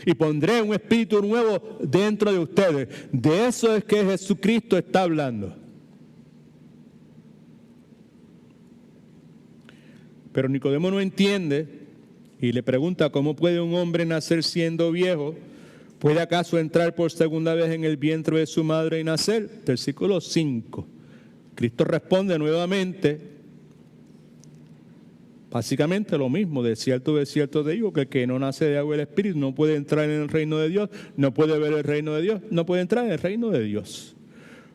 y pondré un espíritu nuevo dentro de ustedes. De eso es que Jesucristo está hablando. Pero Nicodemo no entiende y le pregunta, ¿cómo puede un hombre nacer siendo viejo? ¿Puede acaso entrar por segunda vez en el vientre de su madre y nacer? Versículo 5. Cristo responde nuevamente, básicamente lo mismo: de cierto te digo, que el que no nace de agua y del Espíritu no puede entrar en el reino de Dios, no puede ver el reino de Dios, no puede entrar en el reino de Dios.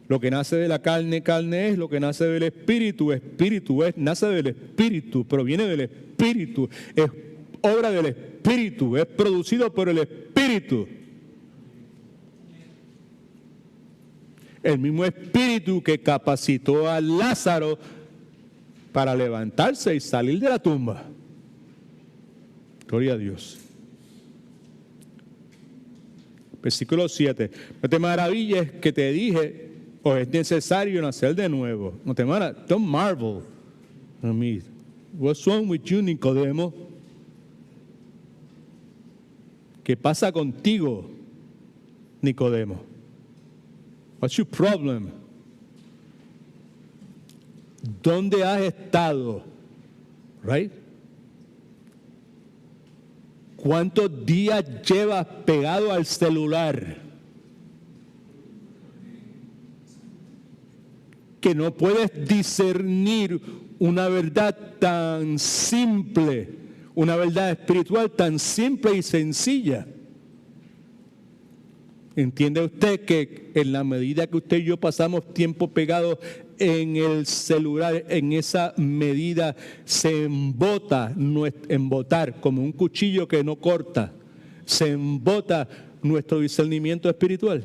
Lo que nace de la carne, carne es; lo que nace del Espíritu, Espíritu es. Nace del Espíritu, proviene del Espíritu, es obra del Espíritu, es producido por el Espíritu. El mismo Espíritu que capacitó a Lázaro para levantarse y salir de la tumba. Gloria a Dios. Versículo 7. No te maravilles que te dije, o es necesario nacer de nuevo. No te maravilles. Don't marvel at me. What's wrong with you, Nicodemo? ¿Qué pasa contigo, Nicodemo? What's your problem? ¿Dónde has estado? Right? ¿Cuántos días llevas pegado al celular? Que no puedes discernir una verdad tan simple, una verdad espiritual tan simple y sencilla. ¿Entiende usted que en la medida que usted y yo pasamos tiempo pegados en el celular, en esa medida se embotar como un cuchillo que no corta, se embota nuestro discernimiento espiritual?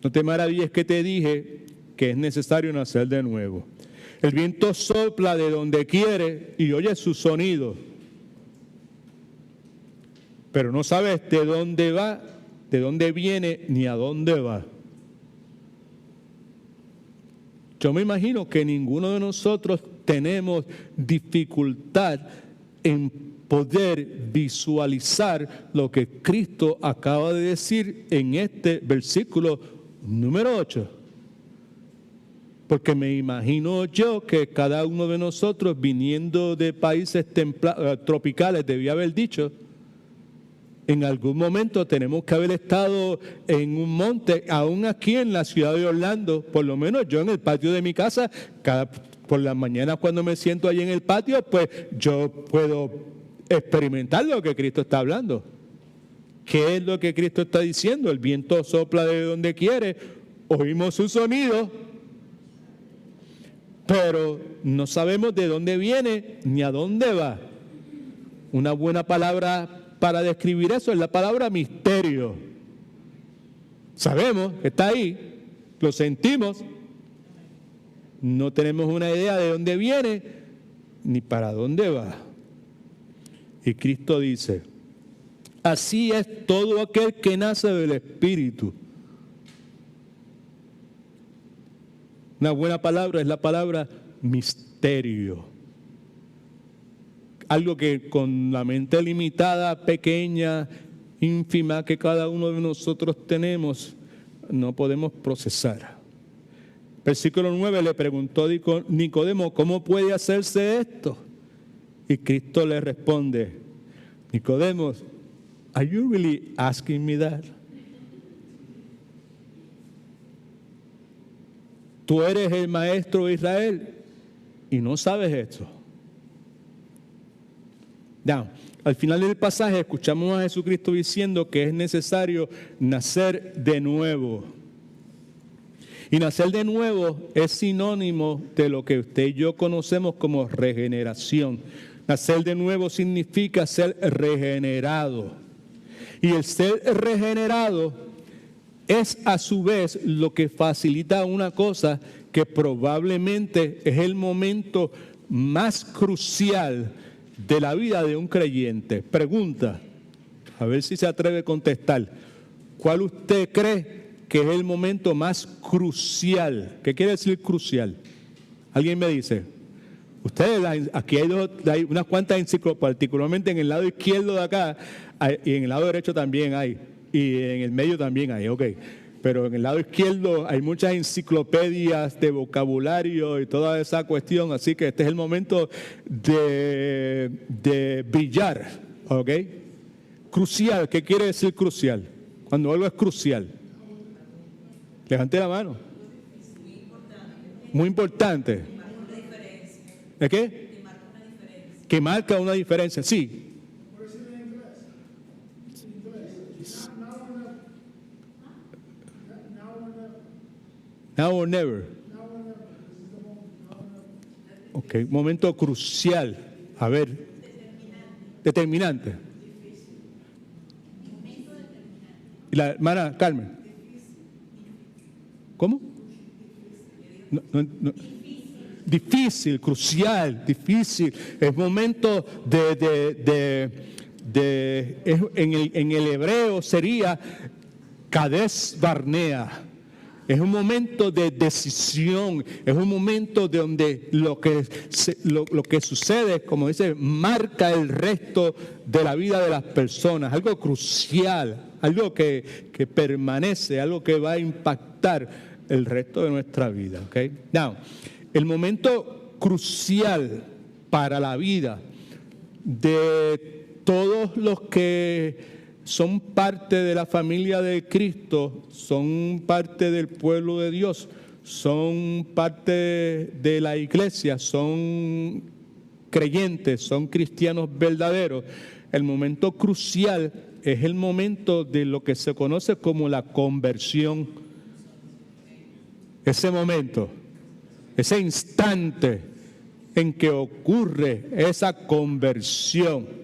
No te maravilles que te dije que es necesario nacer de nuevo. El viento sopla de donde quiere y oye su sonido, pero no sabes de dónde va, de dónde viene, ni a dónde va. Yo me imagino que ninguno de nosotros tenemos dificultad en poder visualizar lo que Cristo acaba de decir en este versículo número 8. Porque me imagino yo que cada uno de nosotros, viniendo de países tropicales, debía haber dicho: en algún momento tenemos que haber estado en un monte, aún aquí en la ciudad de Orlando. Por lo menos yo en el patio de mi casa, por las mañanas cuando me siento allí en el patio, pues yo puedo experimentar lo que Cristo está hablando. ¿Qué es lo que Cristo está diciendo? El viento sopla de donde quiere, oímos su sonido, pero no sabemos de dónde viene ni a dónde va. Una buena palabra para describir eso es la palabra misterio. Sabemos que está ahí, lo sentimos, no tenemos una idea de dónde viene ni para dónde va. Y Cristo dice: así es todo aquel que nace del Espíritu. Una buena palabra es la palabra misterio. Algo que con la mente limitada, pequeña, ínfima que cada uno de nosotros tenemos, no podemos procesar. Versículo 9, le preguntó Nicodemo: ¿cómo puede hacerse esto? Y Cristo le responde: Nicodemo, ¿are you really asking me that? Tú eres el maestro de Israel y no sabes esto. Al final del pasaje escuchamos a Jesucristo diciendo que es necesario nacer de nuevo. Y nacer de nuevo es sinónimo de lo que usted y yo conocemos como regeneración. Nacer de nuevo significa ser regenerado. Y el ser regenerado es a su vez lo que facilita una cosa que probablemente es el momento más crucial de la vida de un creyente. Pregunta, a ver si se atreve a contestar: ¿cuál usted cree que es el momento más crucial? ¿Qué quiere decir crucial? ¿Alguien me dice? Ustedes, aquí hay unas cuantas enciclopedias, particularmente en el lado izquierdo de acá, y en el lado derecho también hay, y en el medio también hay, ok. pero en el lado izquierdo hay muchas enciclopedias de vocabulario y toda esa cuestión, así que este es el momento de brillar, ¿ok? Crucial, ¿qué quiere decir crucial? Cuando algo es crucial. Levante la mano. Muy importante. ¿De qué? Que marca una diferencia, sí. Now or never. Ok, momento crucial. A ver. Determinante. Y la hermana Carmen. ¿Cómo? No. Difícil, crucial, difícil. Es momento en el hebreo sería Kadesh Barnea. Es un momento de decisión, es un momento de donde lo que sucede, como dice, marca el resto de la vida de las personas, algo crucial, algo que permanece, algo que va a impactar el resto de nuestra vida. ¿Okay? Now, el momento crucial para la vida de todos los que son parte de la familia de Cristo, son parte del pueblo de Dios, son parte de la iglesia, son creyentes, son cristianos verdaderos. El momento crucial es el momento de lo que se conoce como la conversión. Ese momento, ese instante en que ocurre esa conversión.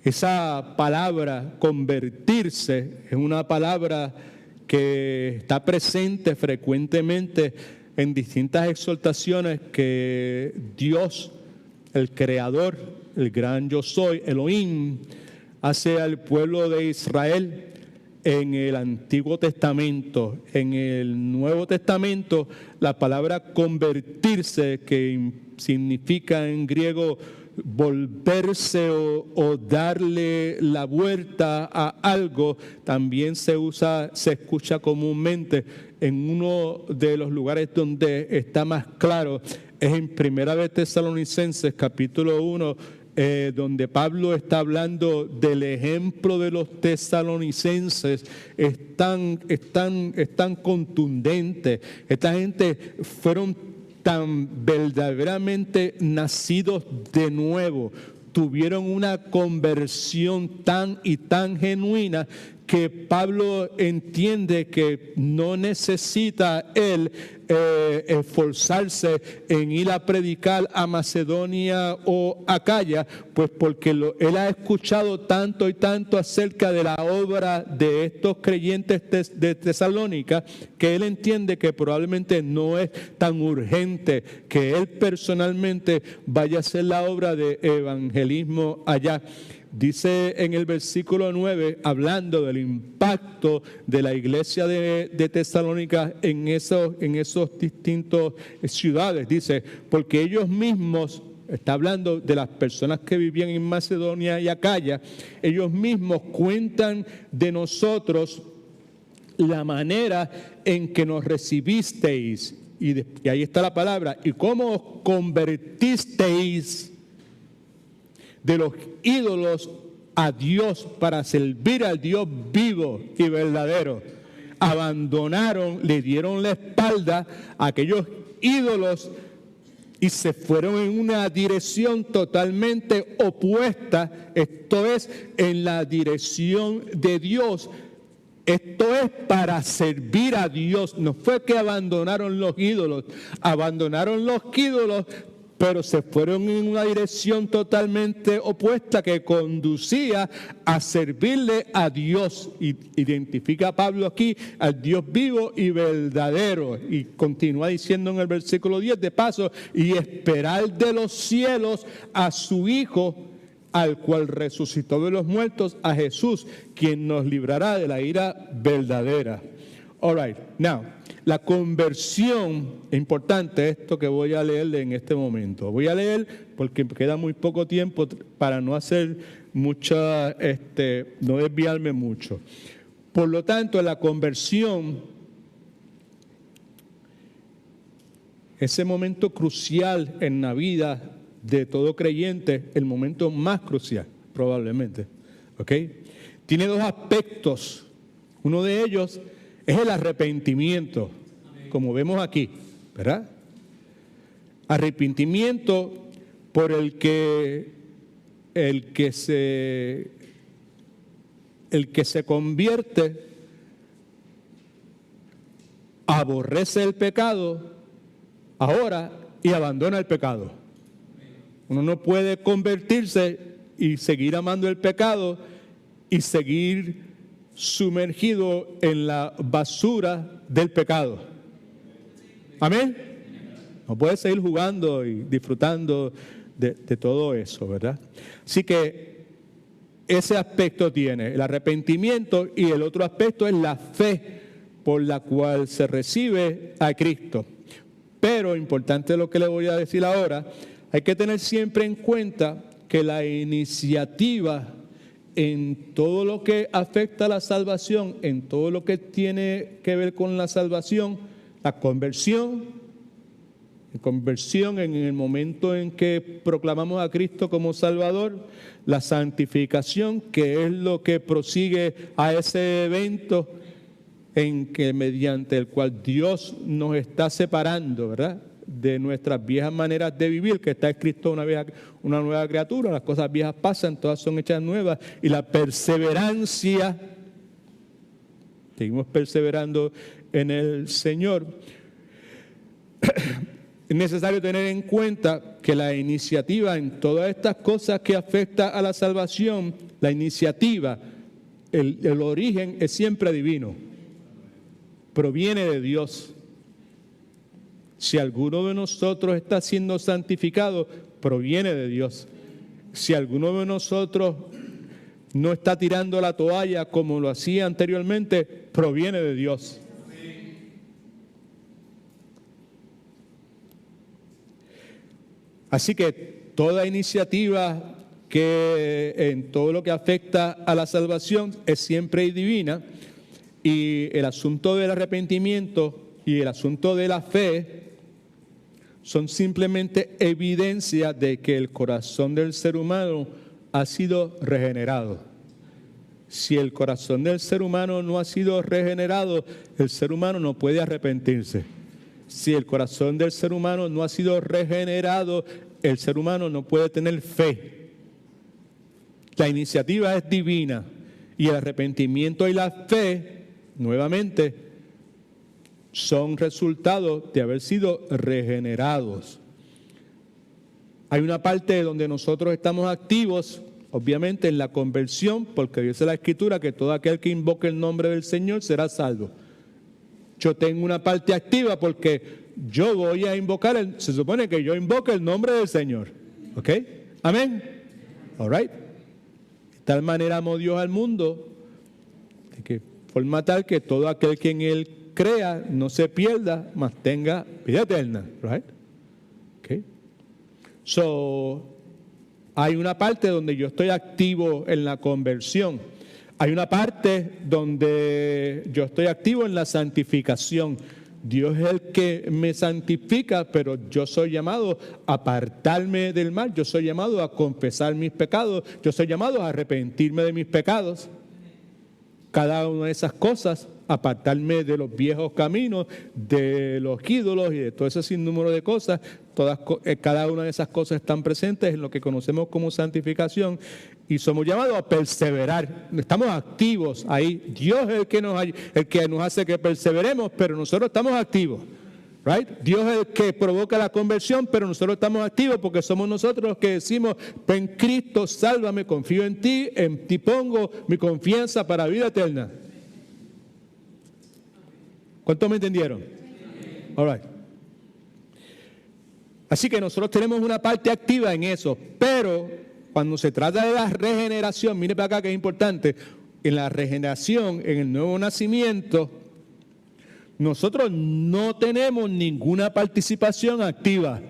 Esa palabra convertirse es una palabra que está presente frecuentemente en distintas exhortaciones que Dios, el Creador, el gran yo soy, Elohim, hace al pueblo de Israel en el Antiguo Testamento. En el Nuevo Testamento, la palabra convertirse, que significa en griego volverse o darle la vuelta a algo, también se escucha comúnmente en uno de los lugares donde está más claro, es en Primera de Tesalonicenses capítulo 1, donde Pablo está hablando del ejemplo de los tesalonicenses. Es tan contundente. Esta gente fueron tan verdaderamente nacidos de nuevo, tuvieron una conversión tan y tan genuina que Pablo entiende que no necesita él esforzarse en ir a predicar a Macedonia o Acaya, pues porque él ha escuchado tanto y tanto acerca de la obra de estos creyentes de Tesalónica, que él entiende que probablemente no es tan urgente que él personalmente vaya a hacer la obra de evangelismo allá. Dice en el versículo 9, hablando del impacto de la iglesia de Tesalónica en esos distintos ciudades, dice, porque ellos mismos, está hablando de las personas que vivían en Macedonia y Acaya, ellos mismos cuentan de nosotros la manera en que nos recibisteis, y ahí está la palabra, y cómo os convertisteis de los ídolos a Dios para servir al Dios vivo y verdadero. Abandonaron, le dieron la espalda a aquellos ídolos y se fueron en una dirección totalmente opuesta, esto es, en la dirección de Dios. Esto es para servir a Dios. No fue que abandonaron los ídolos, pero se fueron en una dirección totalmente opuesta que conducía a servirle a Dios. Y identifica a Pablo aquí al Dios vivo y verdadero. Y continúa diciendo en el versículo 10 de paso, y esperar de los cielos a su Hijo, al cual resucitó de los muertos, a Jesús, quien nos librará de la ira verdadera. All right, now, la conversión, es importante esto que voy a leerle en este momento. Voy a leer porque queda muy poco tiempo para no hacer no desviarme mucho. Por lo tanto, la conversión, ese momento crucial en la vida de todo creyente, el momento más crucial, probablemente, ¿ok? Tiene dos aspectos. Uno de ellos es el arrepentimiento, como vemos aquí, ¿verdad? Arrepentimiento por el que se convierte, aborrece el pecado ahora y abandona el pecado. Uno no puede convertirse y seguir amando el pecado y seguir sumergido en la basura del pecado. Amén. No puede seguir jugando y disfrutando de todo eso, ¿verdad? Así que ese aspecto tiene el arrepentimiento, y el otro aspecto es la fe por la cual se recibe a Cristo. Pero, importante lo que le voy a decir ahora, hay que tener siempre en cuenta que la iniciativa en todo lo que afecta a la salvación, en todo lo que tiene que ver con la salvación, la conversión en el momento en que proclamamos a Cristo como Salvador, la santificación, que es lo que prosigue a ese evento en que mediante el cual Dios nos está separando, ¿verdad?, de nuestras viejas maneras de vivir, que está escrito una nueva criatura, las cosas viejas pasan, todas son hechas nuevas, y la perseverancia, seguimos perseverando en el Señor. Es necesario tener en cuenta que la iniciativa en todas estas cosas que afecta a la salvación, la iniciativa, el origen es siempre divino, proviene de Dios. Si alguno de nosotros está siendo santificado, proviene de Dios. Si alguno de nosotros no está tirando la toalla como lo hacía anteriormente, proviene de Dios. Así que toda iniciativa que en todo lo que afecta a la salvación es siempre divina, y el asunto del arrepentimiento y el asunto de la fe son simplemente evidencia de que el corazón del ser humano ha sido regenerado. Si el corazón del ser humano no ha sido regenerado, el ser humano no puede arrepentirse. Si el corazón del ser humano no ha sido regenerado, el ser humano no puede tener fe. La iniciativa es divina, y el arrepentimiento y la fe, nuevamente, son resultados de haber sido regenerados. Hay una parte donde nosotros estamos activos, obviamente en la conversión, porque dice la Escritura que todo aquel que invoque el nombre del Señor será salvo. Yo tengo una parte activa porque yo voy a invocar, se supone que yo invoque el nombre del Señor. ¿Ok? Amén. All right. De tal manera amó Dios al mundo, de que forma tal que todo aquel que en Él crea no se pierda, mas tenga vida eterna. Right? Okay. So, hay una parte donde yo estoy activo en la conversión. Hay una parte donde yo estoy activo en la santificación. Dios es el que me santifica, pero yo soy llamado a apartarme del mal. Yo soy llamado a confesar mis pecados. Yo soy llamado a arrepentirme de mis pecados. Cada una de esas cosas, apartarme de los viejos caminos, de los ídolos y de todo ese sinnúmero de cosas. Cada una de esas cosas están presentes en lo que conocemos como santificación, y somos llamados a perseverar. Estamos activos ahí. Dios es el que nos hace que perseveremos, pero nosotros estamos activos. Right? Dios es el que provoca la conversión, pero nosotros estamos activos porque somos nosotros los que decimos: en Cristo, sálvame, confío en ti pongo mi confianza para vida eterna. ¿Cuántos me entendieron? All right. Así que nosotros tenemos una parte activa en eso, pero cuando se trata de la regeneración, mire para acá que es importante, en la regeneración, en el nuevo nacimiento, nosotros no tenemos ninguna participación activa.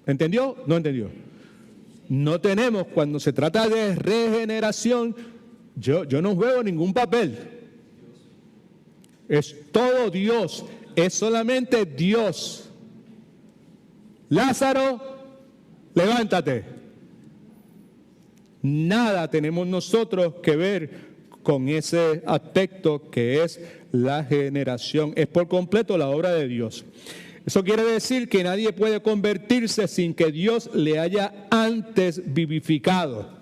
¿Entendió? No entendió. No tenemos, cuando se trata de regeneración, yo no juego ningún papel. Es todo Dios, es solamente Dios. Lázaro, levántate. Nada tenemos nosotros que ver con ese aspecto que es la generación. Es por completo la obra de Dios. Eso quiere decir que nadie puede convertirse sin que Dios le haya antes vivificado.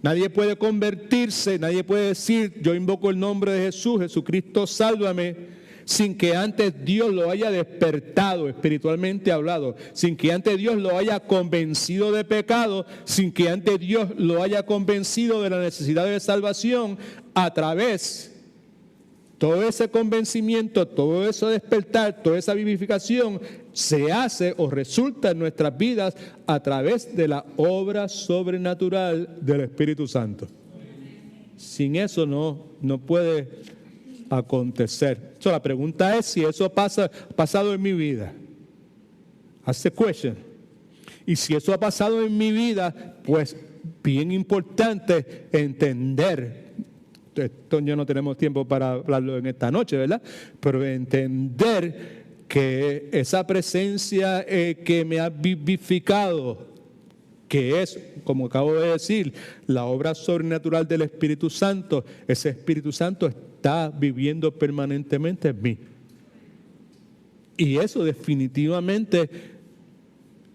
Nadie puede convertirse, nadie puede decir, yo invoco el nombre de Jesús, Jesucristo, sálvame, sin que antes Dios lo haya despertado, espiritualmente hablado, sin que antes Dios lo haya convencido de pecado, sin que antes Dios lo haya convencido de la necesidad de salvación a través. Todo ese convencimiento, todo ese despertar, toda esa vivificación se hace o resulta en nuestras vidas a través de la obra sobrenatural del Espíritu Santo. Sin eso no puede acontecer. So, la pregunta es si eso ha pasado en mi vida. Ask the question. Y si eso ha pasado en mi vida, pues bien importante entender. Esto ya no tenemos tiempo para hablarlo en esta noche, ¿verdad? Pero entender que esa presencia que me ha vivificado, que es, como acabo de decir, la obra sobrenatural del Espíritu Santo, ese Espíritu Santo está viviendo permanentemente en mí. Y eso definitivamente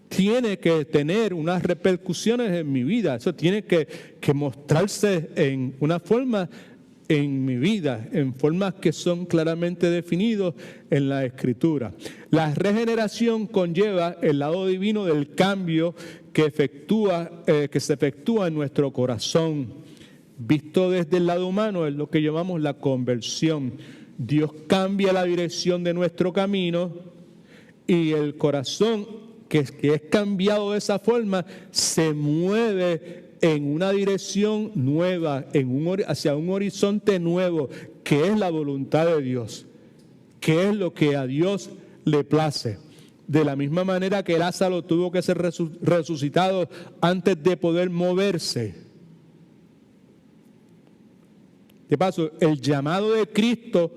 tiene que tener unas repercusiones en mi vida. Eso tiene que mostrarse en una forma en mi vida, en formas que son claramente definidos en la Escritura. La regeneración conlleva el lado divino del cambio que se efectúa en nuestro corazón. Visto desde el lado humano es lo que llamamos la conversión. Dios cambia la dirección de nuestro camino y el corazón que es cambiado de esa forma se mueve en una dirección nueva, hacia un horizonte nuevo, que es la voluntad de Dios, que es lo que a Dios le place. De la misma manera que Lázaro tuvo que ser resucitado antes de poder moverse. De paso, el llamado de Cristo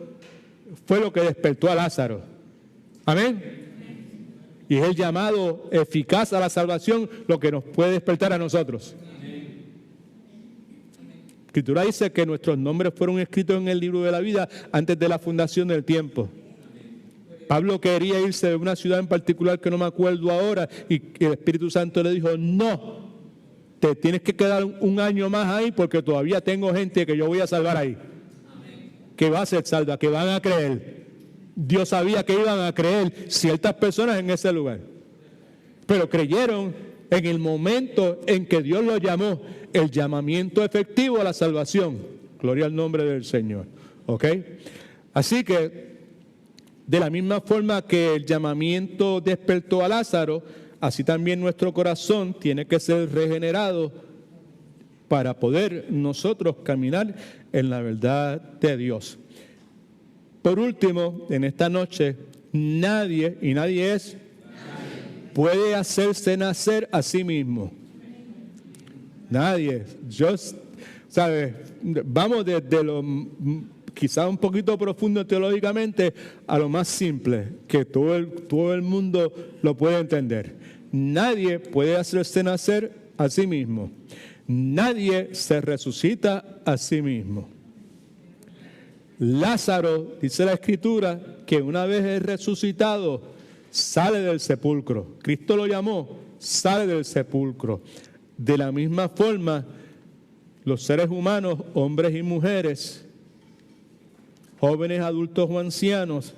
fue lo que despertó a Lázaro. Amén. Y es el llamado eficaz a la salvación lo que nos puede despertar a nosotros. La Escritura dice que nuestros nombres fueron escritos en el libro de la vida antes de la fundación del tiempo. Pablo quería irse de una ciudad en particular que no me acuerdo ahora y el Espíritu Santo le dijo, no, te tienes que quedar un año más ahí porque todavía tengo gente que yo voy a salvar ahí. Que va a ser salva, que van a creer. Dios sabía que iban a creer ciertas personas en ese lugar. Pero creyeron en el momento en que Dios los llamó, el llamamiento efectivo a la salvación. Gloria al nombre del Señor. ¿Ok? Así que, de la misma forma que el llamamiento despertó a Lázaro, así también nuestro corazón tiene que ser regenerado para poder nosotros caminar en la verdad de Dios. Por último, en esta noche, nadie puede hacerse nacer a sí mismo. Nadie. ¿Sabes? Vamos desde lo quizás un poquito profundo teológicamente a lo más simple, que todo el mundo lo puede entender. Nadie puede hacerse nacer a sí mismo. Nadie se resucita a sí mismo. Lázaro, dice la Escritura, que una vez es resucitado, sale del sepulcro. Cristo lo llamó, sale del sepulcro. De la misma forma, los seres humanos, hombres y mujeres, jóvenes, adultos o ancianos,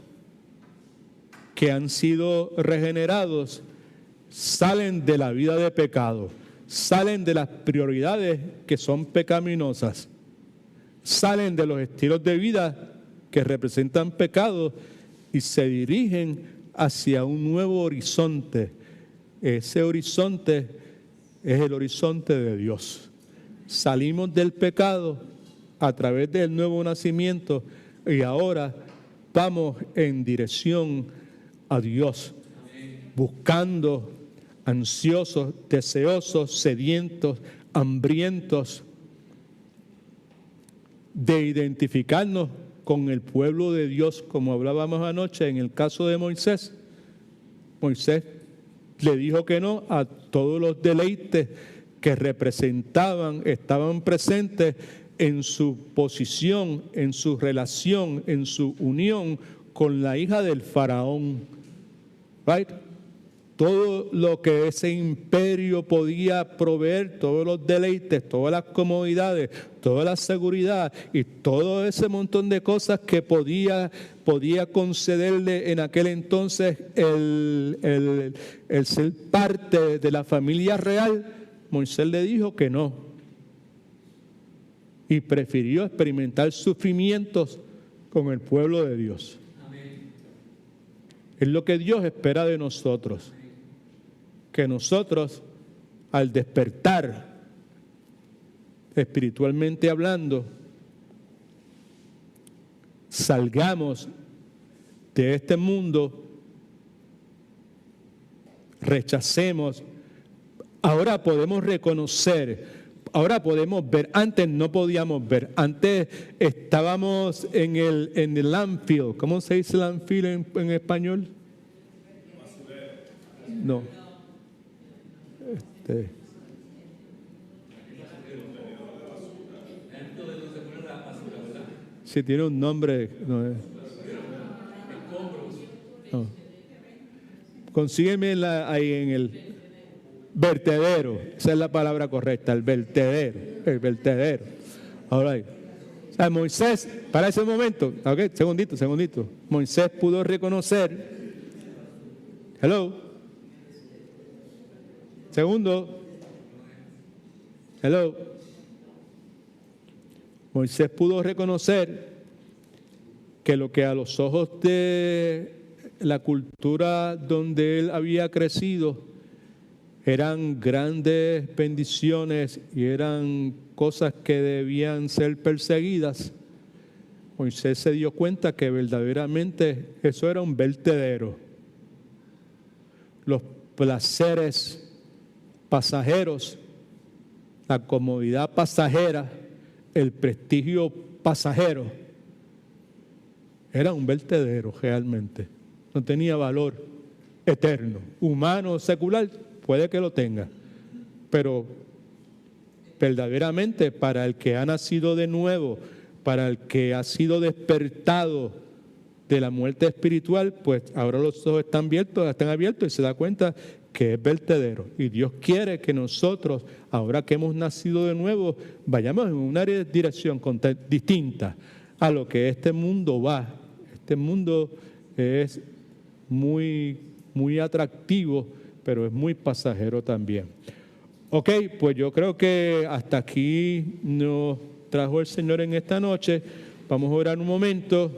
que han sido regenerados, salen de la vida de pecado, salen de las prioridades que son pecaminosas, salen de los estilos de vida que representan pecado y se dirigen hacia un nuevo horizonte. Ese horizonte es el horizonte de Dios. Salimos del pecado a través del nuevo nacimiento y ahora vamos en dirección a Dios, buscando ansiosos, deseosos, sedientos, hambrientos de identificarnos con el pueblo de Dios, como hablábamos anoche en el caso de Moisés. Moisés le dijo que no a todos los deleites que representaban, estaban presentes en su posición, en su relación, en su unión con la hija del faraón. Right? Todo lo que ese imperio podía proveer, todos los deleites, todas las comodidades, toda la seguridad y todo ese montón de cosas que podía concederle en aquel entonces el ser parte de la familia real, Moisés le dijo que no. Y prefirió experimentar sufrimientos con el pueblo de Dios. Amén. Es lo que Dios espera de nosotros. Que nosotros, al despertar, espiritualmente hablando, salgamos de este mundo, rechacemos. Ahora podemos reconocer, ahora podemos ver. Antes no podíamos ver. Antes estábamos en el landfill. ¿Cómo se dice landfill en español? No. Si tiene un nombre. No. Consígueme ahí en el vertedero. Esa es la palabra correcta, el vertedero. El vertedero. All right. O sea, Moisés, para ese momento, okay, segundito. Moisés pudo reconocer. Hello. Segundo, Moisés pudo reconocer que lo que a los ojos de la cultura donde él había crecido eran grandes bendiciones y eran cosas que debían ser perseguidas. Moisés se dio cuenta que verdaderamente eso era un vertedero. Los placeres pasajeros, la comodidad pasajera, el prestigio pasajero, era un vertedero realmente. No tenía valor eterno. Humano, secular, puede que lo tenga, pero verdaderamente para el que ha nacido de nuevo, para el que ha sido despertado de la muerte espiritual, pues ahora los ojos están abiertos y se da cuenta que es vertedero. Y Dios quiere que nosotros, ahora que hemos nacido de nuevo, vayamos en una dirección distinta a lo que este mundo va. Este mundo es muy, muy atractivo, pero es muy pasajero también. Ok, pues yo creo que hasta aquí nos trajo el Señor en esta noche. Vamos a orar un momento.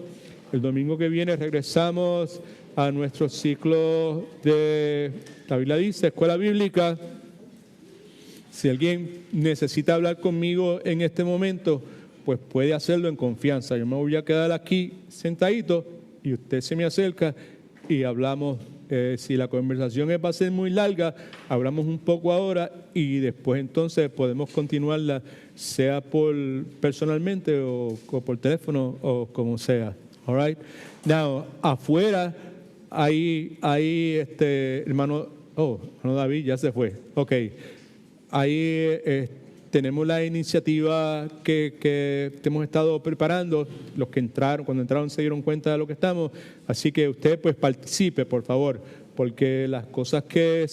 El domingo que viene regresamos a nuestro ciclo de, la Biblia dice, escuela bíblica. Si alguien necesita hablar conmigo en este momento, pues puede hacerlo en confianza. Yo me voy a quedar aquí sentadito y usted se me acerca y hablamos. Si la conversación va a ser muy larga, hablamos un poco ahora y después entonces podemos continuarla, sea personalmente o por teléfono o como sea. All right. Now, afuera hay hermano David ya se fue. Ok. Ahí tenemos la iniciativa que hemos estado preparando. Los que cuando entraron se dieron cuenta de lo que estamos. Así que usted pues participe, por favor, porque las cosas que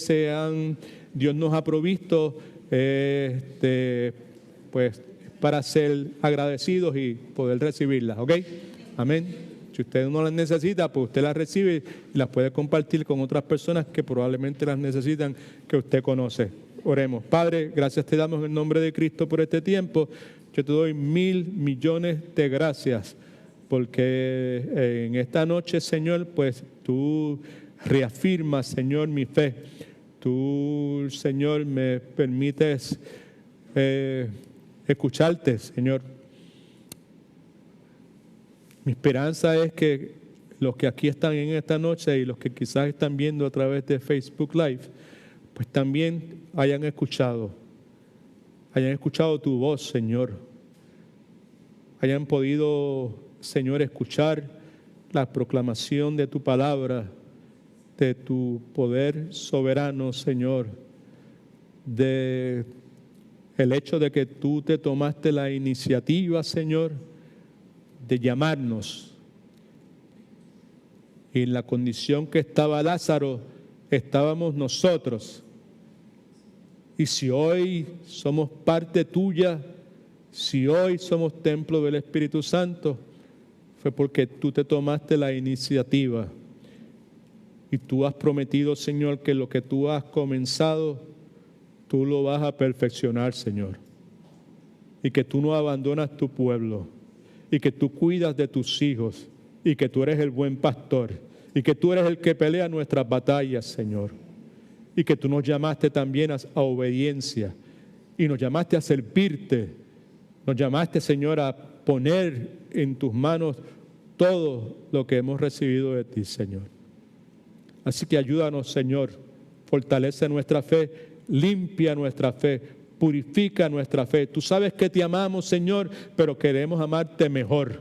Dios nos ha provisto, pues para ser agradecidos y poder recibirlas. ¿Ok? Amén. Si usted no las necesita, pues usted las recibe y las puede compartir con otras personas que probablemente las necesitan, que usted conoce. Oremos. Padre, gracias te damos en el nombre de Cristo por este tiempo. Yo te doy 1,000 millones de gracias porque en esta noche, Señor, pues tú reafirmas, Señor, mi fe. Tú, Señor, me permites escucharte, Señor. Mi esperanza es que los que aquí están en esta noche y los que quizás están viendo a través de Facebook Live pues también hayan escuchado tu voz, Señor. Hayan podido, Señor, escuchar la proclamación de tu palabra, de tu poder soberano, Señor, de el hecho de que tú te tomaste la iniciativa, Señor, de llamarnos. Y en la condición que estaba Lázaro, estábamos nosotros. Y si hoy somos parte tuya, si hoy somos templo del Espíritu Santo, fue porque tú te tomaste la iniciativa. Y tú has prometido, Señor, que lo que tú has comenzado, tú lo vas a perfeccionar, Señor. Y que tú no abandonas tu pueblo. Y que tú cuidas de tus hijos. Y que tú eres el buen pastor. Y que tú eres el que pelea nuestras batallas, Señor. Y que tú nos llamaste también a obediencia. Y nos llamaste a servirte. Nos llamaste, Señor, a poner en tus manos todo lo que hemos recibido de ti, Señor. Así que ayúdanos, Señor. Fortalece nuestra fe. Limpia nuestra fe. Purifica nuestra fe. Tú sabes que te amamos, Señor, pero queremos amarte mejor.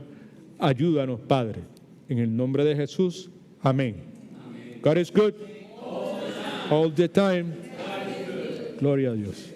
Ayúdanos, Padre. En el nombre de Jesús. Amén. God is good. All the time. Gloria a Dios.